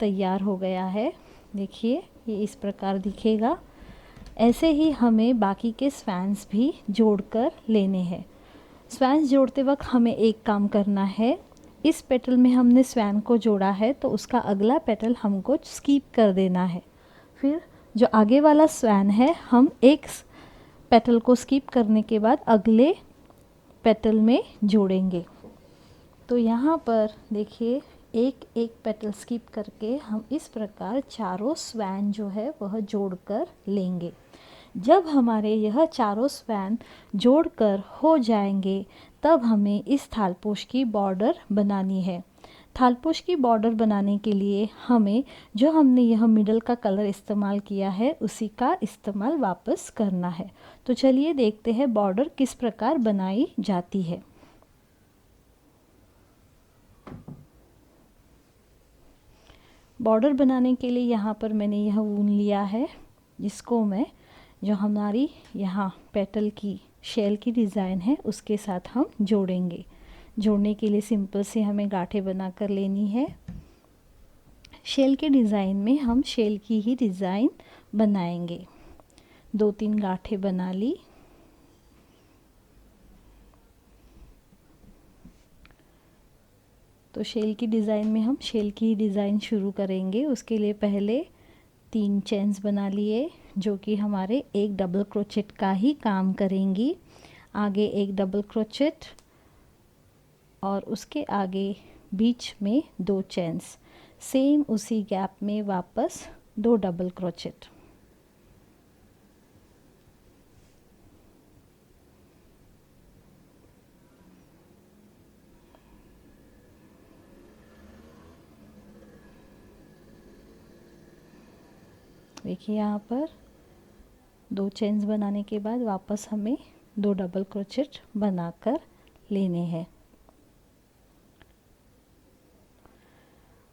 तैयार हो गया है। देखिए ये इस प्रकार दिखेगा। ऐसे ही हमें बाकी के स्वैन्स भी जोड़कर लेने हैं। स्वैन्स जोड़ते वक्त हमें एक काम करना है। इस पेटल में हमने स्वैन को जोड़ा है तो उसका अगला पेटल हमको स्किप कर देना है। फिर जो आगे वाला स्वैन है हम एक पेटल को स्किप करने के बाद अगले पेटल में जोड़ेंगे। तो यहाँ पर देखिए एक एक पेटल स्किप करके हम इस प्रकार चारों स्वैन जो है वह जोड़कर लेंगे। जब हमारे यह चारों स्वैन जोड़कर हो जाएंगे तब हमें इस थालपोश की बॉर्डर बनानी है। थालपोश की बॉर्डर बनाने के लिए हमें जो हमने यह मिडल का कलर इस्तेमाल किया है उसी का इस्तेमाल वापस करना है। तो चलिए देखते हैं बॉर्डर किस प्रकार बनाई जाती है। बॉर्डर बनाने के लिए यहाँ पर मैंने यह ऊन लिया है जिसको मैं जो हमारी यहाँ पेटल की शेल की डिज़ाइन है उसके साथ हम जोड़ेंगे। जोड़ने के लिए सिंपल से हमें गांठें बना कर लेनी है। शेल के डिज़ाइन में हम शेल की ही डिज़ाइन बनाएंगे। 2-3 गांठें बना ली। तो शेल की डिज़ाइन में हम शेल की ही डिज़ाइन शुरू करेंगे। उसके लिए पहले 3 चेन्स बना लिए जो कि हमारे एक डबल क्रोचेट का ही काम करेंगी। आगे एक डबल क्रोचेट और उसके आगे बीच में 2 चेन्स, सेम उसी गैप में वापस 2 डबल क्रोचेट। देखिए यहाँ पर 2 चेन्स बनाने के बाद वापस हमें 2 डबल क्रोचेट बनाकर लेने हैं।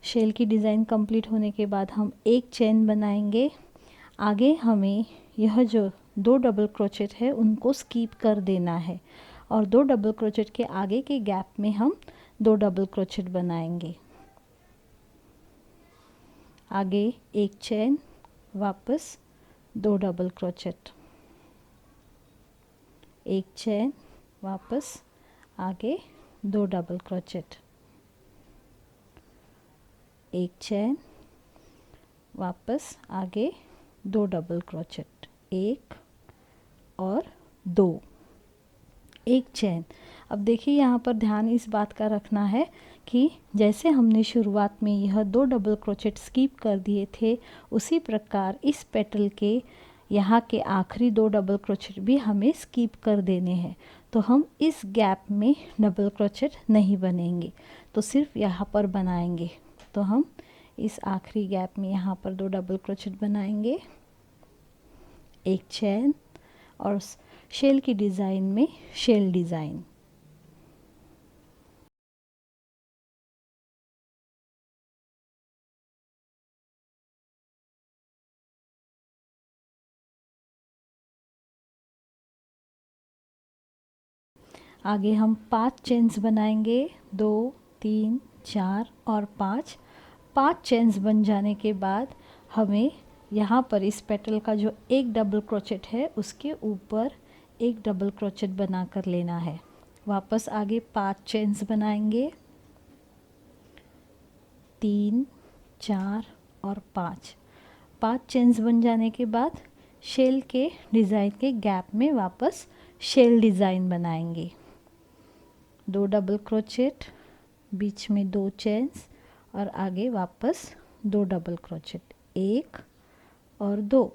शेल की डिज़ाइन कंप्लीट होने के बाद हम एक चेन बनाएंगे। आगे हमें यह जो 2 डबल क्रोचेट है उनको स्किप कर देना है और 2 डबल क्रोचेट के आगे के गैप में हम 2 डबल क्रोचेट बनाएंगे। आगे एक चेन, वापस 2 डबल क्रोचेट, एक चेन, वापस आगे 2 डबल क्रोचेट, एक चेन, वापस आगे 2 डबल क्रोचेट, 1 और 2। एक चेन। अब देखिए यहाँ पर ध्यान इस बात का रखना है कि जैसे हमने शुरुआत में यह 2 डबल क्रोचेट स्किप कर दिए थे, उसी प्रकार इस पेटल के यहाँ के आखिरी 2 डबल क्रोचेट भी हमें स्किप कर देने हैं। तो हम इस गैप में डबल क्रोचेट नहीं बनेंगे, तो सिर्फ यहाँ पर बनाएंगे। तो हम इस आखिरी गैप में यहाँ पर 2 डबल क्रोचेट बनाएंगे, एक चेन और शेल की डिज़ाइन में शेल डिज़ाइन। आगे हम 5 चेन्स बनाएंगे, 2 3 4 और 5 चेन्स बन जाने के बाद हमें यहाँ पर इस पेटल का जो एक डबल क्रोचेट है उसके ऊपर एक डबल क्रोचेट बना कर लेना है। वापस आगे 5 चेन्स बनाएंगे, 3 4 और 5 चेन्स बन जाने के बाद शेल के डिज़ाइन के गैप में वापस शेल डिज़ाइन बनाएंगे, 2 डबल क्रोचेट, बीच में 2 चेन्स और आगे वापस 2 डबल क्रोचेट, 1 और 2।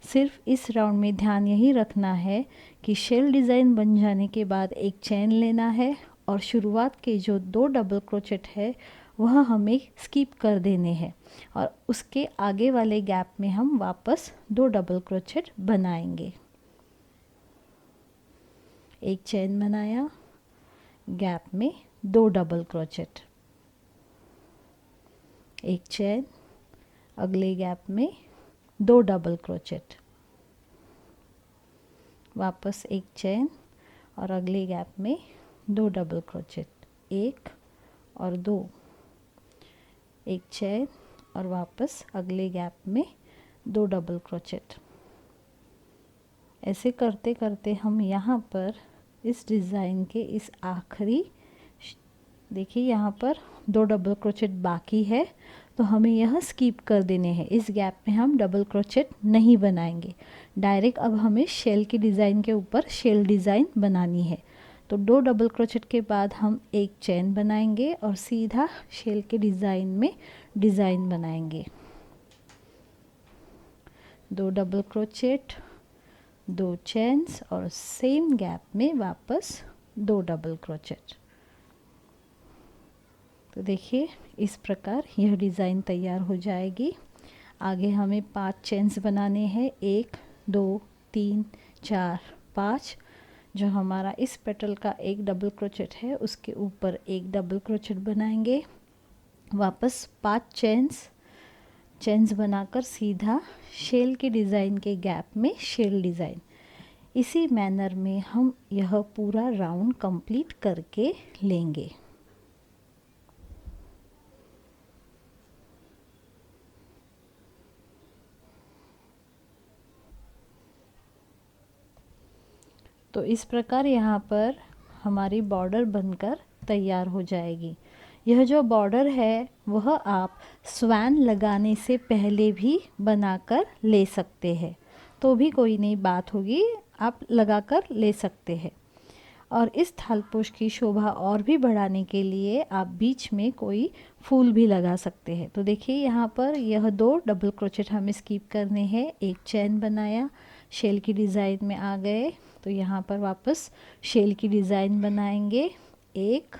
सिर्फ इस राउंड में ध्यान यही रखना है कि शेल डिज़ाइन बन जाने के बाद एक चेन लेना है और शुरुआत के जो 2 डबल क्रोचेट है वह हमें स्किप कर देने हैं और उसके आगे वाले गैप में हम वापस 2 डबल क्रोचेट बनाएंगे। एक चेन बनाया, गैप में 2 डबल क्रोचेट, एक चेन, अगले गैप में 2 डबल क्रोचेट, वापस एक चेन और अगले गैप में 2 डबल क्रोचेट, 1 और 2, एक चेन और वापस अगले गैप में 2 डबल क्रोचेट। ऐसे करते करते हम यहाँ पर इस डिज़ाइन के इस आखिरी, देखिए यहाँ पर 2 डबल क्रोचेट बाकी है, तो हमें यह स्किप कर देने हैं। इस गैप में हम डबल क्रोचेट नहीं बनाएंगे, डायरेक्ट अब हमें शेल की डिज़ाइन के ऊपर शेल डिज़ाइन बनानी है। तो 2 डबल क्रोचेट के बाद हम एक चेन बनाएंगे और सीधा शेल के डिज़ाइन में डिज़ाइन बनाएंगे, 2 डबल क्रोचेट, 2 चेन्स और सेम गैप में वापस 2 डबल क्रोचेट। तो देखिए इस प्रकार यह डिज़ाइन तैयार हो जाएगी। आगे हमें 5 चेन्स बनाने हैं, 1 2 3 4 5। जो हमारा इस पेटल का एक डबल क्रोचेट है उसके ऊपर एक डबल क्रोचेट बनाएंगे, वापस 5 चेन्स बनाकर सीधा शेल के डिज़ाइन के गैप में शेल डिज़ाइन। इसी मैनर में हम यह पूरा राउंड कंप्लीट करके लेंगे। तो इस प्रकार यहाँ पर हमारी बॉर्डर बनकर तैयार हो जाएगी। यह जो बॉर्डर है वह आप स्वैन लगाने से पहले भी बनाकर ले सकते हैं, तो भी कोई नई बात होगी, आप लगाकर ले सकते हैं। और इस थालपोश की शोभा और भी बढ़ाने के लिए आप बीच में कोई फूल भी लगा सकते हैं। तो देखिए यहाँ पर यह 2 डबल क्रोचेट हमें स्किप करने हैं, एक चेन बनाया, शेल की डिज़ाइन में आ गए, तो यहाँ पर वापस शेल की डिज़ाइन बनाएंगे, 1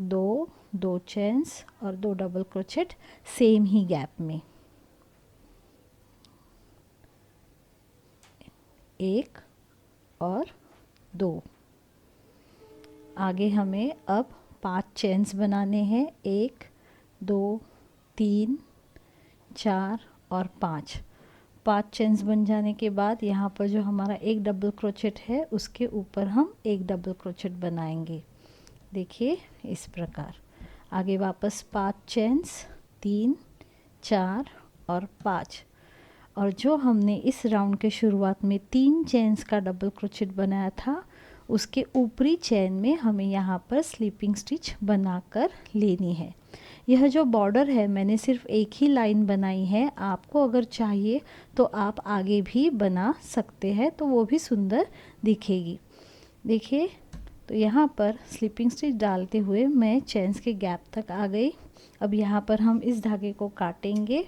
2 चेन्स और 2 डबल क्रोचेट सेम ही गैप में, 1 और 2। आगे हमें अब 5 चेन्स बनाने हैं, 1 2 3 4 और 5 चेन्स बन जाने के बाद यहाँ पर जो हमारा एक डबल क्रोचेट है उसके ऊपर हम एक डबल क्रोचेट बनाएंगे, देखिए इस प्रकार। आगे वापस 5 चेन्स, 3 4 और 5। और जो हमने इस राउंड के शुरुआत में 3 चेन्स का डबल क्रोचेट बनाया था उसके ऊपरी चेन में हमें यहाँ पर स्लीपिंग स्टिच बनाकर लेनी है। यह जो बॉर्डर है मैंने सिर्फ एक ही लाइन बनाई है, आपको अगर चाहिए तो आप आगे भी बना सकते हैं, तो वो भी सुंदर दिखेगी। देखिए, तो यहाँ पर स्लिपिंग स्टिच डालते हुए मैं चेन्स के गैप तक आ गई। अब यहाँ पर हम इस धागे को काटेंगे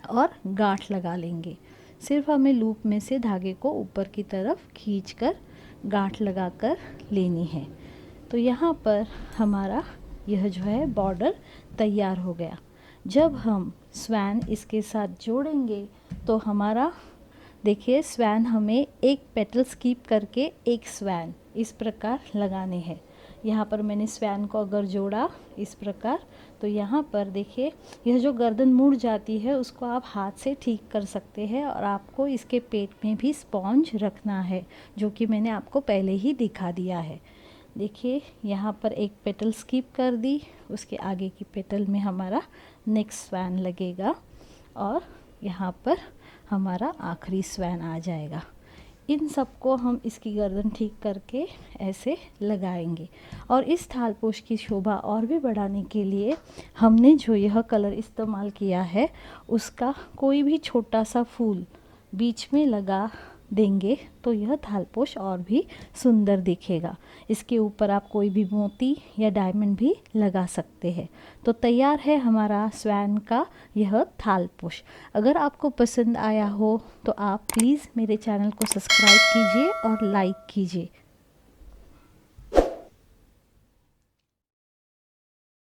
और गांठ लगा लेंगे। सिर्फ हमें लूप में से धागे को ऊपर की तरफ खींचकर गांठ लगाकर लेनी है। तो यहाँ पर हमारा यह जो है बॉर्डर तैयार हो गया। जब हम स्वैन इसके साथ जोड़ेंगे तो हमारा देखिए स्वैन हमें एक पेटल स्किप करके एक स्वैन इस प्रकार लगाने हैं। यहाँ पर मैंने स्वैन को अगर जोड़ा इस प्रकार, तो यहाँ पर देखिए यह जो गर्दन मुड़ जाती है उसको आप हाथ से ठीक कर सकते हैं। और आपको इसके पेट में भी स्पॉन्ज रखना है, जो कि मैंने आपको पहले ही दिखा दिया है। देखिए यहाँ पर एक पेटल स्किप कर दी, उसके आगे की पेटल में हमारा नेक्स्ट स्वैन लगेगा और यहाँ पर हमारा आखिरी स्वैन आ जाएगा। इन सबको हम इसकी गर्दन ठीक करके ऐसे लगाएंगे। और इस थालपोश की शोभा और भी बढ़ाने के लिए हमने जो यह कलर इस्तेमाल किया है उसका कोई भी छोटा सा फूल बीच में लगा देंगे तो यह थालपोश और भी सुंदर दिखेगा। इसके ऊपर आप कोई भी मोती या डायमंड भी लगा सकते हैं। तो तैयार है हमारा स्वैन का यह थालपोश। अगर आपको पसंद आया हो तो आप प्लीज़ मेरे चैनल को सब्सक्राइब कीजिए और लाइक कीजिए।